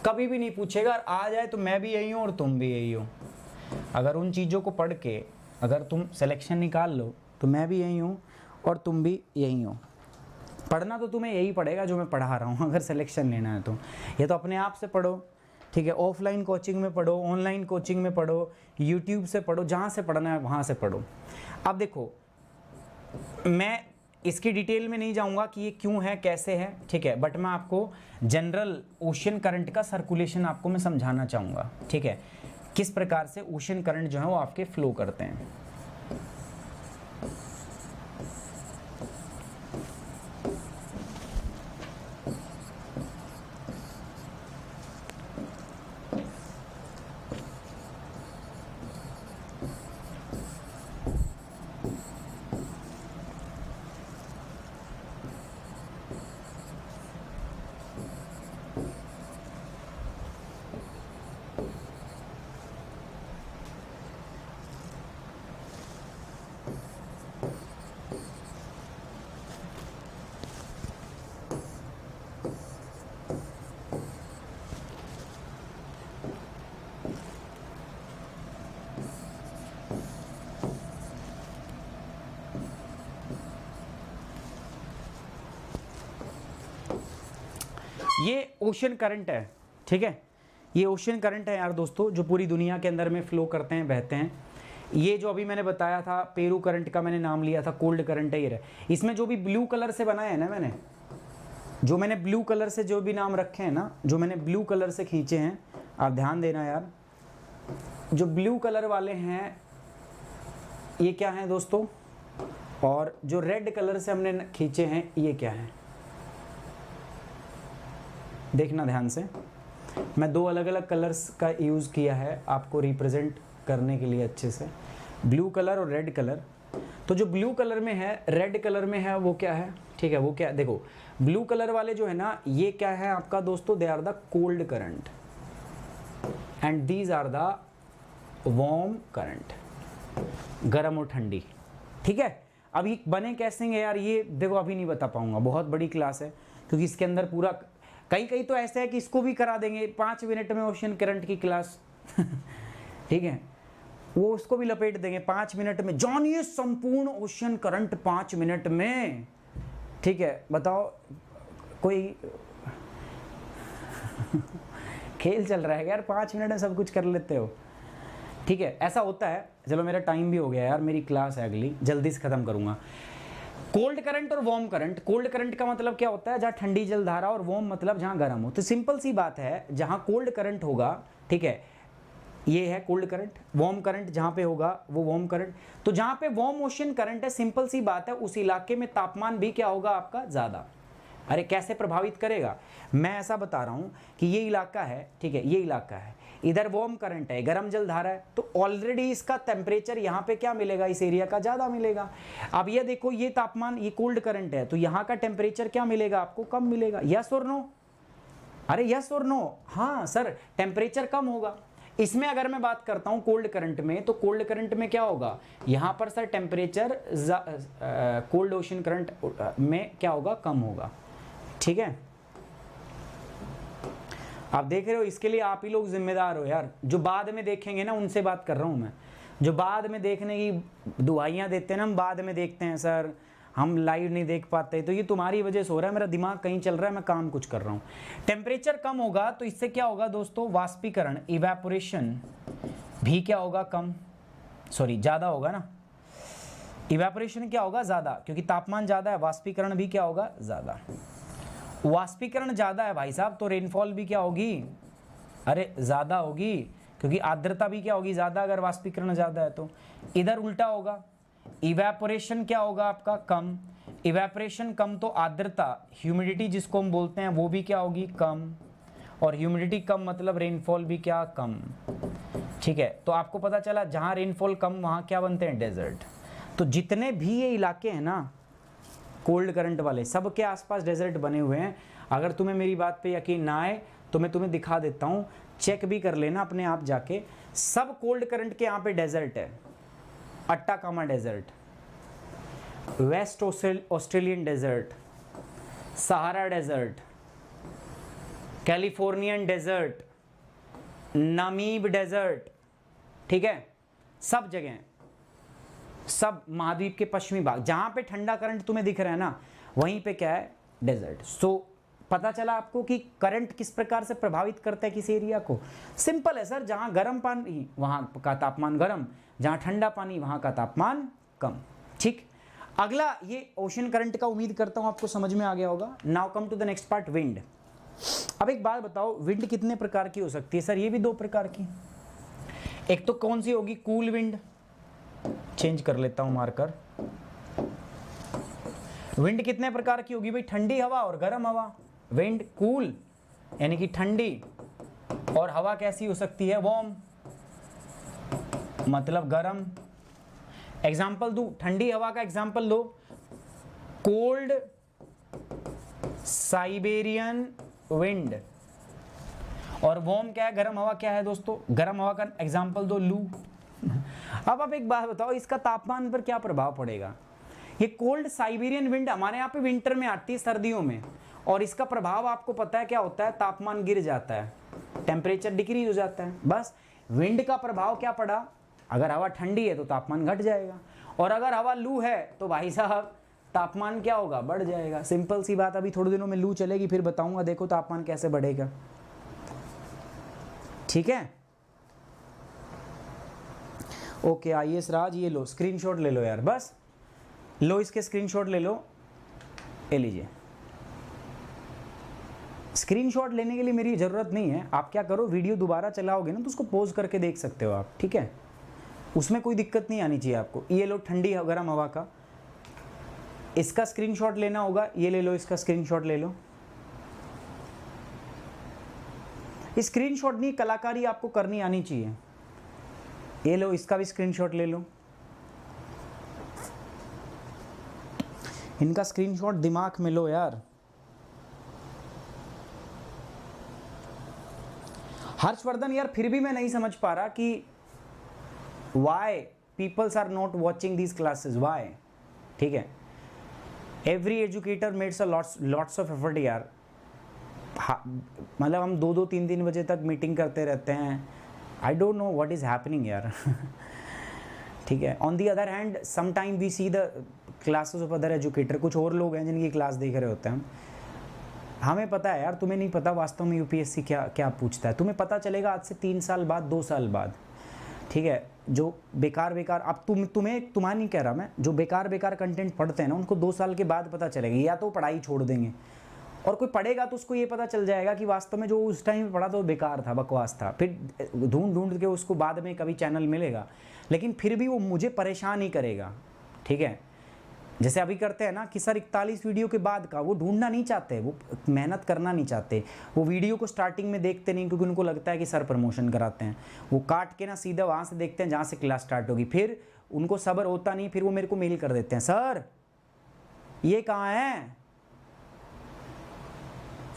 कभी भी नहीं पूछेगा, और आ जाए तो मैं भी यही हूँ और तुम भी यही हो। अगर उन चीज़ों को पढ़ के अगर तुम सिलेक्शन निकाल लो तो मैं भी यही हूँ और तुम भी यही हो। पढ़ना तो तुम्हें यही पड़ेगा जो मैं पढ़ा रहा हूँ, अगर सिलेक्शन लेना है तो। ये तो अपने आप से पढ़ो, ठीक है, ऑफलाइन कोचिंग में पढ़ो, ऑनलाइन कोचिंग में पढ़ो, यूट्यूब से पढ़ो, जहाँ से पढ़ना है वहाँ से पढ़ो। अब देखो, मैं इसकी डिटेल में नहीं जाऊंगा कि ये क्यों है, कैसे है, ठीक है, बट मैं आपको जनरल ओशन करंट का सर्कुलेशन आपको मैं समझाना चाहूँगा, ठीक है, किस प्रकार से ओशन करंट जो है वो आपके फ्लो करते हैं। ये ओशन करंट है, ठीक है, ये ओशन करंट है यार दोस्तों, जो पूरी दुनिया के अंदर में फ्लो करते हैं, बहते हैं। ये जो अभी मैंने बताया था पेरू करंट का मैंने नाम लिया था, कोल्ड करंट है ये। इसमें जो भी ब्लू कलर से बनाया है ना, मैंने ब्लू कलर से जो भी नाम रखे हैं ना, जो मैंने ब्लू कलर से खींचे हैं, आप ध्यान देना यार, जो ब्लू कलर वाले हैं ये क्या हैं दोस्तों, और जो रेड कलर से हमने खींचे हैं ये क्या है, देखना ध्यान से। मैं दो अलग अलग कलर्स का यूज़ किया है आपको रिप्रेजेंट करने के लिए अच्छे से, ब्लू कलर और रेड कलर। तो जो ब्लू कलर में है, रेड कलर में है, वो क्या है, ठीक है, वो क्या, देखो ब्लू कलर वाले जो है ना, ये क्या है आपका दोस्तों, they are the cold current and these are the warm current, गर्म और ठंडी, ठीक है। अब ये बने कैसे हैं यार, ये देखो अभी नहीं बता पाऊंगा, बहुत बड़ी क्लास है, क्योंकि इसके अंदर पूरा कई तो ऐसे है कि इसको भी करा देंगे 5 मिनट में ओशन करंट की क्लास ठीक है, वो उसको भी लपेट देंगे 5 मिनट में, जानिए संपूर्ण ओशन करंट 5 मिनट में, ठीक है। बताओ कोई खेल चल रहा है यार, 5 मिनट में सब कुछ कर लेते हो, ठीक है, ऐसा होता है। चलो मेरा टाइम भी हो गया यार, मेरी क्लास है अगली, जल्दी से खत्म करूंगा। कोल्ड करंट और वार्म करंट, कोल्ड करंट का मतलब क्या होता है, जहां ठंडी जलधारा, और वार्म मतलब जहां गर्म हो। तो सिंपल सी बात है, जहां कोल्ड करंट होगा, ठीक है, ये है कोल्ड करंट, वार्म करंट जहां पे होगा वो वार्म करंट। तो जहां पे वार्म ओशन करंट है, सिंपल सी बात है, उस इलाके में तापमान भी क्या होगा आपका, ज्यादा। अरे कैसे प्रभावित करेगा, मैं ऐसा बता रहा हूं कि ये इलाका है, ठीक है, ये इलाका है, इधर वार्म करंट है, गर्म जलधारा है, तो ऑलरेडी इसका टेम्परेचर यहाँ पे क्या मिलेगा, इस एरिया का ज्यादा मिलेगा। अब ये देखो, ये तापमान, ये कोल्ड करंट है, तो यहाँ का टेम्परेचर क्या मिलेगा आपको, कम मिलेगा। यस और नो, अरे यस और नो, हाँ सर, टेम्परेचर कम होगा। इसमें अगर मैं बात करता हूं कोल्ड करंट में, तो कोल्ड करंट में क्या होगा, यहां पर sir temperature cold ocean current में क्या होगा, कम होगा, ठीक है। आप देख रहे हो, इसके लिए आप ही लोग जिम्मेदार हो यार, जो बाद में देखेंगे ना उनसे बात कर रहा हूं मैं, जो बाद में देखने की दुआइयां देते हैं ना, हम बाद में देखते हैं सर, हम लाइव नहीं देख पाते, तो ये तुम्हारी वजह से हो रहा है, मेरा दिमाग कहीं चल रहा है, मैं काम कुछ कर रहा हूँ। टेम्परेचर कम होगा तो इससे क्या होगा दोस्तों, वाष्पीकरण, इवेपोरेशन भी क्या होगा, कम, सॉरी ज़्यादा होगा ना, इवेपोरेशन क्या होगा, ज़्यादा, क्योंकि तापमान ज़्यादा है, वाष्पीकरण भी क्या होगा, ज़्यादा। वाष्पीकरण ज़्यादा है भाई साहब, तो रेनफॉल भी क्या होगी, अरे ज़्यादा होगी, क्योंकि आर्द्रता भी क्या होगी, ज़्यादा, अगर वाष्पीकरण ज़्यादा है तो। इधर उल्टा होगा, इवेपोरेशन क्या होगा आपका, कम, इवेपोरेशन कम तो आर्द्रता, ह्यूमिडिटी जिसको हम बोलते हैं, वो भी क्या होगी, कम, और ह्यूमिडिटी कम मतलब रेनफॉल भी क्या, कम, ठीक है। तो आपको पता चला जहां रेनफॉल कम वहां क्या बनते हैं, डेजर्ट। तो जितने भी ये इलाके हैं ना कोल्ड करंट वाले, सब के आसपास डेजर्ट बने हुए हैं। अगर तुम्हें मेरी बात पे यकीन ना आए तो मैं तुम्हें दिखा देता हूं, चेक भी कर लेना अपने आप जाके, सब कोल्ड करंट के यहाँ पे डेजर्ट है। Atacama desert, west Australian desert, Sahara desert, Californian desert, Namib desert, ठीक है, सब जगह, सब महाद्वीप के पश्चिमी भाग, जहां पे ठंडा करंट तुम्हें दिख रहा है ना, वहीं पे क्या है, डेजर्ट। सो पता चला आपको कि करंट किस प्रकार से प्रभावित करता है किसी एरिया को? सिंपल है सर, जहां गर्म पानी वहां का तापमान गर्म, जहां ठंडा पानी वहां का तापमान कम। ठीक, अगला ये ओशन करंट का उम्मीद करता हूं आपको समझ में आ गया होगा। Now come to the next part, wind. अब एक बात बताओ, विंड कितने प्रकार की हो सकती है? सर ये भी 2 प्रकार की। एक तो कौन सी होगी? Cool wind. चेंज कर लेता हूं मार्कर। विंड कितने प्रकार की होगी भाई? ठंडी हवा और गर्म हवा। विंड कूल यानी कि ठंडी, और हवा कैसी हो सकती है? वार्म, मतलब गर्म। एग्जाम्पल दो, ठंडी हवा का एग्जाम्पल दो, कोल्ड साइबेरियन विंड। और वार्म क्या है? गर्म हवा क्या है दोस्तों? गर्म हवा का एग्जाम्पल दो, लू। अब आप एक बात बताओ, इसका तापमान पर क्या प्रभाव पड़ेगा? ये कोल्ड साइबेरियन विंड हमारे यहाँ पे विंटर में आती है, सर्दियों में, और इसका प्रभाव आपको पता है क्या होता है? तापमान गिर जाता है, टेम्परेचर डिक्रीज हो जाता है। बस विंड का प्रभाव क्या पड़ा? अगर हवा ठंडी है तो तापमान घट जाएगा, और अगर हवा लू है तो भाई साहब तापमान क्या होगा? बढ़ जाएगा। सिंपल सी बात। अभी थोड़े दिनों में लू चलेगी, फिर बताऊंगा देखो तापमान कैसे बढ़ेगा। ठीक है, ओके। आईएएस राज, ये लो स्क्रीनशॉट ले लो यार, बस लो इसके स्क्रीनशॉट ले लो, ये लीजिए। स्क्रीनशॉट लेने के लिए मेरी ज़रूरत नहीं है, आप क्या करो, वीडियो दोबारा चलाओगे ना तो उसको पॉज करके देख सकते हो आप, ठीक है? उसमें कोई दिक्कत नहीं आनी चाहिए आपको। ये लो ठंडी गर्म हवा का, इसका स्क्रीनशॉट लेना होगा, ये ले लो, इसका स्क्रीनशॉट ले लो। स्क्रीनशॉट नहीं, कलाकारी आपको करनी आनी चाहिए। ये लो, इसका भी स्क्रीनशॉट ले लो। इनका स्क्रीनशॉट दिमाग में लो यार। हर्षवर्धन यार, फिर भी मैं नहीं समझ पा रहा कि why peoples are not watching these classes, why? ठीक है, every educator made a lots of effort यार। मतलब हम 2-2, 3-3 बजे तक मीटिंग करते रहते हैं। I don't know what is happening यार। ठीक है, on the other hand some time we see the classes of other educator. कुछ और लोग हैं जिनकी क्लास देख रहे होते हैं। हमें पता है यार, तुम्हें नहीं पता वास्तव में यूपीएससी क्या क्या पूछता है। तुम्हें पता चलेगा आज से 3 साल बाद, 2 साल बाद। ठीक है, जो बेकार अब तुम्हारा नहीं कह रहा मैं, जो बेकार कंटेंट पढ़ते हैं ना, उनको 2 साल के बाद पता चलेगा, या तो पढ़ाई छोड़ देंगे, और कोई पढ़ेगा तो उसको ये पता चल जाएगा कि वास्तव में जो उस टाइम पढ़ा था वो बेकार था, बकवास था। फिर ढूंढ के उसको बाद में कभी चैनल मिलेगा, लेकिन फिर भी वो मुझे परेशान ही करेगा। ठीक है, जैसे अभी करते हैं ना कि सर 41 वीडियो के बाद का, वो ढूंढना नहीं चाहते, वो मेहनत करना नहीं चाहते। वो वीडियो को स्टार्टिंग में देखते नहीं, क्योंकि उनको लगता है कि सर प्रमोशन कराते हैं। वो काट के ना सीधा वहाँ से देखते हैं जहाँ से क्लास स्टार्ट होगी। फिर उनको सब्र होता नहीं, फिर वो मेरे को मेल कर देते हैं, सर ये कहाँ है?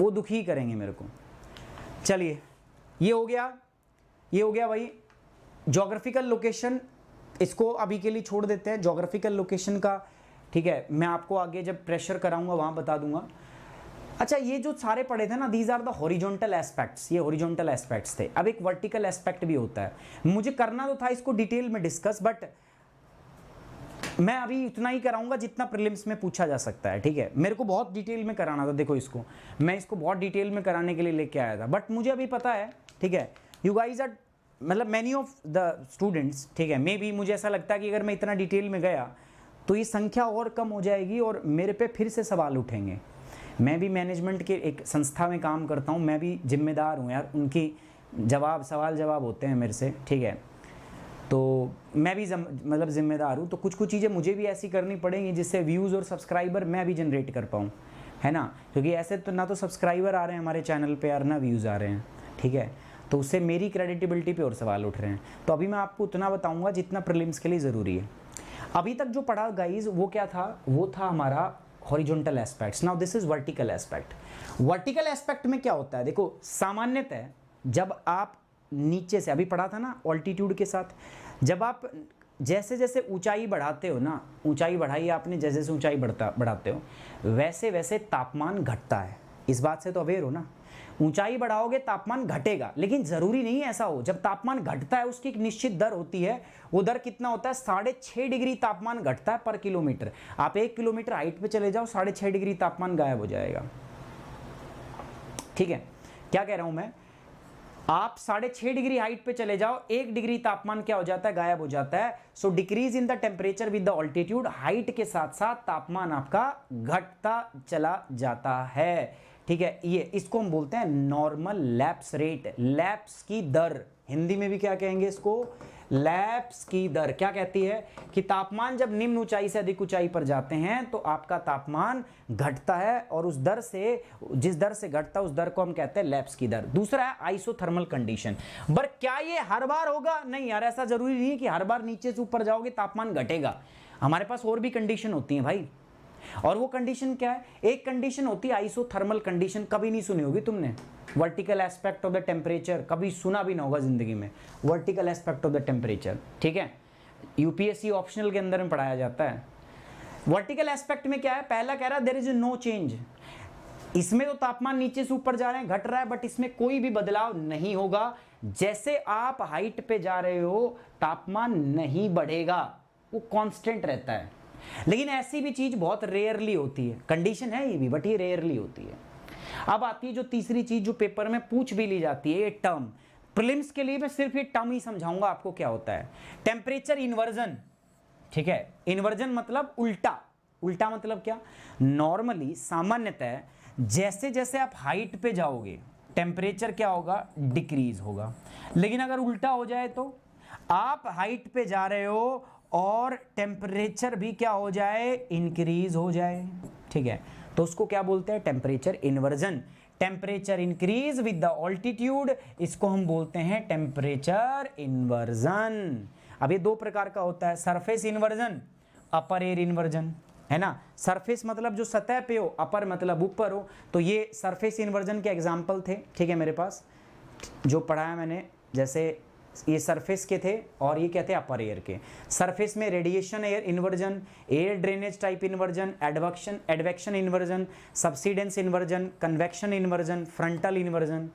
वो दुखी करेंगे मेरे को। चलिए, ये हो गया भाई ज्योग्राफिकल लोकेशन। इसको अभी के लिए छोड़ देते हैं, ज्योग्राफिकल लोकेशन का। ठीक है, मैं आपको आगे जब प्रेशर कराऊंगा वहां बता दूंगा। अच्छा, ये जो सारे पढ़े थे ना, these are the horizontal aspects, ये हॉरिजॉन्टल एस्पेक्ट्स थे। अब एक वर्टिकल एस्पेक्ट भी होता है, मुझे करना तो था इसको डिटेल में डिस्कस, बट मैं अभी इतना ही कराऊंगा जितना प्रीलिम्स में पूछा जा सकता है। ठीक है, मेरे को बहुत डिटेल में कराना था। देखो इसको मैं इसको बहुत डिटेल में कराने के लिए लेके आया था, बट मुझे अभी पता है। ठीक है, यू गाइज आर, मतलब मैनी ऑफ द स्टूडेंट्स, ठीक है, मे बी मुझे ऐसा लगता है कि अगर मैं इतना डिटेल में गया तो ये संख्या और कम हो जाएगी और मेरे पे फिर से सवाल उठेंगे। मैं भी मैनेजमेंट के एक संस्था में काम करता हूँ, मैं भी जिम्मेदार हूँ यार, उनकी सवाल जवाब होते हैं मेरे से। ठीक है, तो मैं भी मतलब जिम्मेदार हूँ, तो कुछ चीज़ें मुझे भी ऐसी करनी पड़ेंगी जिससे व्यूज़ और सब्सक्राइबर मैं भी जनरेट कर पाऊँ, है ना? क्योंकि ऐसे तो ना तो सब्सक्राइबर आ रहे हैं हमारे चैनल पे यार, ना व्यूज़ आ रहे हैं। ठीक है, तो उससे मेरी क्रेडिटेबिलिटी पे और सवाल उठ रहे हैं। तो अभी मैं आपको उतना बताऊँगा जितना प्रीलिम्स के लिए ज़रूरी है। अभी तक जो पढ़ा गाइज वो क्या था? वो था हमारा horizontal aspects. Now this is vertical aspect. Vertical aspect में क्या होता है? देखो, सामान्यतः जब आप नीचे से, अभी पढ़ा था ना ऑल्टीट्यूड के साथ, जब आप जैसे जैसे ऊंचाई बढ़ाते हो ना, ऊंचाई बढ़ाई आपने, जैसे जैसे ऊंचाई बढ़ाते हो वैसे वैसे तापमान घटता है। इस बात से तो अवेयर हो ना? ऊंचाई बढ़ाओगे तापमान घटेगा, लेकिन जरूरी नहीं है ऐसा हो। जब तापमान घटता है उसकी एक निश्चित दर होती है। वो दर कितना होता है? 6.5 डिग्री तापमान घटता है पर किलोमीटर। आप 1 किलोमीटर हाइट पे चले जाओ, 6.5 डिग्री तापमान गायब हो जाएगा। ठीक है, क्या कह रहा हूं मैं, आप 6.5 डिग्री हाइट पे चले जाओ, 1 डिग्री तापमान क्या हो जाता है, गायब हो जाता है। So decrease in the temperature with the altitude, height के साथ साथ तापमान आपका घटता चला जाता है। ठीक है, ये इसको हम बोलते हैं नॉर्मल लैप्स रेट, लैप्स की दर, हिंदी में भी क्या कहेंगे इसको, लैप्स की दर। क्या कहती है कि तापमान जब निम्न ऊंचाई से अधिक ऊंचाई पर जाते हैं तो आपका तापमान घटता है, और उस दर से, जिस दर से घटता है उस दर को हम कहते हैं लैप्स की दर। दूसरा है आइसोथर्मल कंडीशन। पर क्या ये हर बार होगा? नहीं यार, ऐसा जरूरी नहीं है कि हर बार नीचे से ऊपर जाओगे तापमान घटेगा। हमारे पास और भी कंडीशन होती है भाई, और वो कंडीशन क्या है, एक कंडीशन होती है आइसोथर्मल कंडीशन, कभी नहीं सुनी होगी तुमने। Vertical aspect of the temperature, कभी सुना भी ना होगा जिंदगी में, vertical aspect of the temperature. ठीक है, यूपीएससी ऑप्शनल के अंदर में पढ़ाया जाता है। वर्टिकल एस्पेक्ट में क्या है, पहला कह रहा है देयर इज नो चेंज, इसमें तो तापमान नीचे से ऊपर जा रहे हैं, घट रहा है, बट इसमें कोई भी बदलाव नहीं होगा। जैसे आप हाइट पे जा रहे हो तापमान नहीं बढ़ेगा, वो कांस्टेंट रहता है। लेकिन ऐसी भी चीज बहुत रेयरली होती है, कंडीशन है ये भी, बट ये रेयरली होती है। अब आती है जो तीसरी चीज जो पेपर में पूछ भी ली जाती है, ये टर्म। प्रीलिम्स के लिए मैं सिर्फ ये टर्म ही समझाऊंगा आपको क्या होता है, टेम्परेचर इन्वर्जन। ठीक है, इन्वर्जन मतलब उल्टा। उल्टा मतलब क्या, नॉर्मली सामान्यतः जैसे जैसे आप हाइट पे जाओगे टेम्परेचर क्या होगा, डिक्रीज होगा। लेकिन अगर उल्टा हो जाए तो आप हाइट पे जा रहे हो और टेम्परेचर भी क्या हो जाए, इंक्रीज हो जाए। ठीक है, तो उसको क्या बोलते हैं, temperature inversion. Temperature increase with the altitude, इसको हम बोलते हैं टेम्परेचर इन्वर्जन। अब ये दो प्रकार का होता है, सरफेस इन्वर्जन, अपर एयर इन्वर्जन, है ना। सरफेस मतलब जो सतह पे हो, अपर मतलब ऊपर हो, तो ये सरफेस इन्वर्जन के एग्जाम्पल थे। ठीक है, मेरे पास जो पढ़ाया मैंने, जैसे ये सरफेस के थे और ये क्या थे, अपर एयर के। सरफेस में radiation air inversion, air drainage type inversion, advection inversion, subsidence inversion, convection inversion, frontal inversion.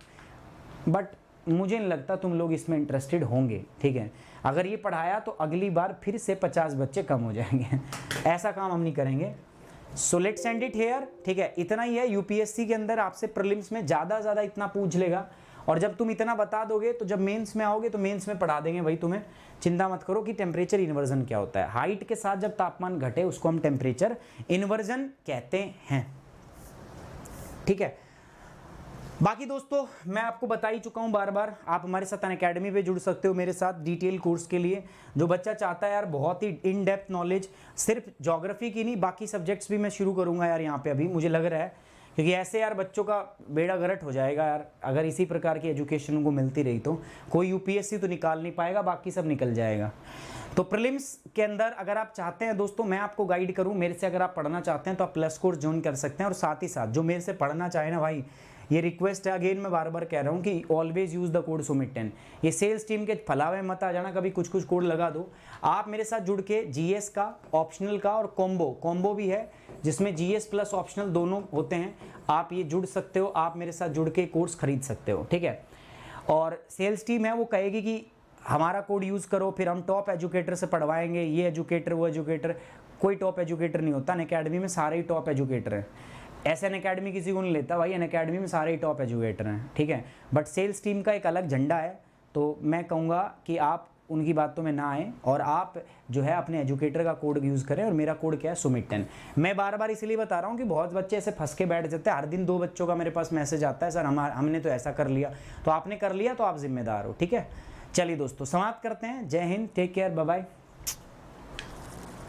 But मुझे नहीं लगता तुम लोग इसमें इंटरेस्टेड होंगे। ठीक है, अगर ये पढ़ाया तो अगली बार फिर से 50 बच्चे कम हो जाएंगे। ऐसा काम हम नहीं करेंगे। So let's send it here. ठीक है, इतना ही है। यूपीएससी के अंदर आपसे प्रीलिम्स में ज़्यादा इतना पूछ लेगा, और जब तुम इतना बता दोगे तो जब मेंस में आओगे तो मेंस में पढ़ा देंगे भाई तुम्हें। चिंता मत करो कि टेम्परेचर इन्वर्जन क्या होता है। हाइट के साथ जब तापमान घटे उसको हम टेम्परेचर इन्वर्जन कहते हैं। ठीक है, बाकी दोस्तों मैं आपको बता ही चुका हूं बार बार, आप हमारे साथ अनअकैडमी पे जुड़ सकते हो मेरे साथ डिटेल कोर्स के लिए। जो बच्चा चाहता है यार बहुत ही इन डेप्थ नॉलेज, सिर्फ ज्योग्राफी की नहीं बाकी सब्जेक्ट्स भी मैं शुरू करूंगा यार यहाँ पे, अभी मुझे लग रहा है, क्योंकि ऐसे यार बच्चों का बेड़ा गर्क हो जाएगा यार, अगर इसी प्रकार की एजुकेशन उनको मिलती रही तो कोई यूपीएससी तो निकाल नहीं पाएगा, बाकी सब निकल जाएगा। तो प्रीलिम्स के अंदर अगर आप चाहते हैं दोस्तों मैं आपको गाइड करूं, मेरे से अगर आप पढ़ना चाहते हैं तो आप प्लस कोर्स ज्वाइन कर सकते हैं। और साथ ही साथ जो मेरे से पढ़ना चाहे ना भाई, ये रिक्वेस्ट है, अगेन मैं बार बार कह रहा हूँ कि ऑलवेज यूज़ द कोड सुमित10। ये सेल्स टीम के फलावे मत आ जाना, कभी कुछ कोड लगा दो। आप मेरे साथ जुड़ के जीएस का, ऑप्शनल का और कॉम्बो भी है जिसमें जीएस प्लस ऑप्शनल दोनों होते हैं, आप ये जुड़ सकते हो, आप मेरे साथ जुड़ के कोर्स खरीद सकते हो। ठीक है, और सेल्स टीम है वो कहेगी कि हमारा कोड यूज़ करो, फिर हम टॉप एजुकेटर से पढ़वाएंगे, ये एजुकेटर वो एजुकेटर। कोई टॉप एजुकेटर नहीं होता, अनअकैडमी में सारे ही टॉप एजुकेटर हैं। ऐसे अनअकैडमी किसी को नहीं लेता भाई, अनअकैडमी में सारे ही टॉप एजुकेटर हैं। ठीक है, बट सेल्स टीम का एक अलग झंडा है, तो मैं कहूँगा कि आप उनकी बातों में ना आए और आप जो है अपने एजुकेटर का कोड यूज़ करें। और मेरा कोड क्या है, सुमित10। मैं बार बार इसलिए बता रहा हूँ कि बहुत बच्चे ऐसे फंस के बैठ जाते हैं। हर दिन 2 बच्चों का मेरे पास मैसेज आता है, सर हमने तो ऐसा कर लिया। तो आपने कर लिया तो आप जिम्मेदार हो। ठीक है, चलिए दोस्तों समाप्त करते हैं। जय हिंद, टेक केयर, बाय बाय।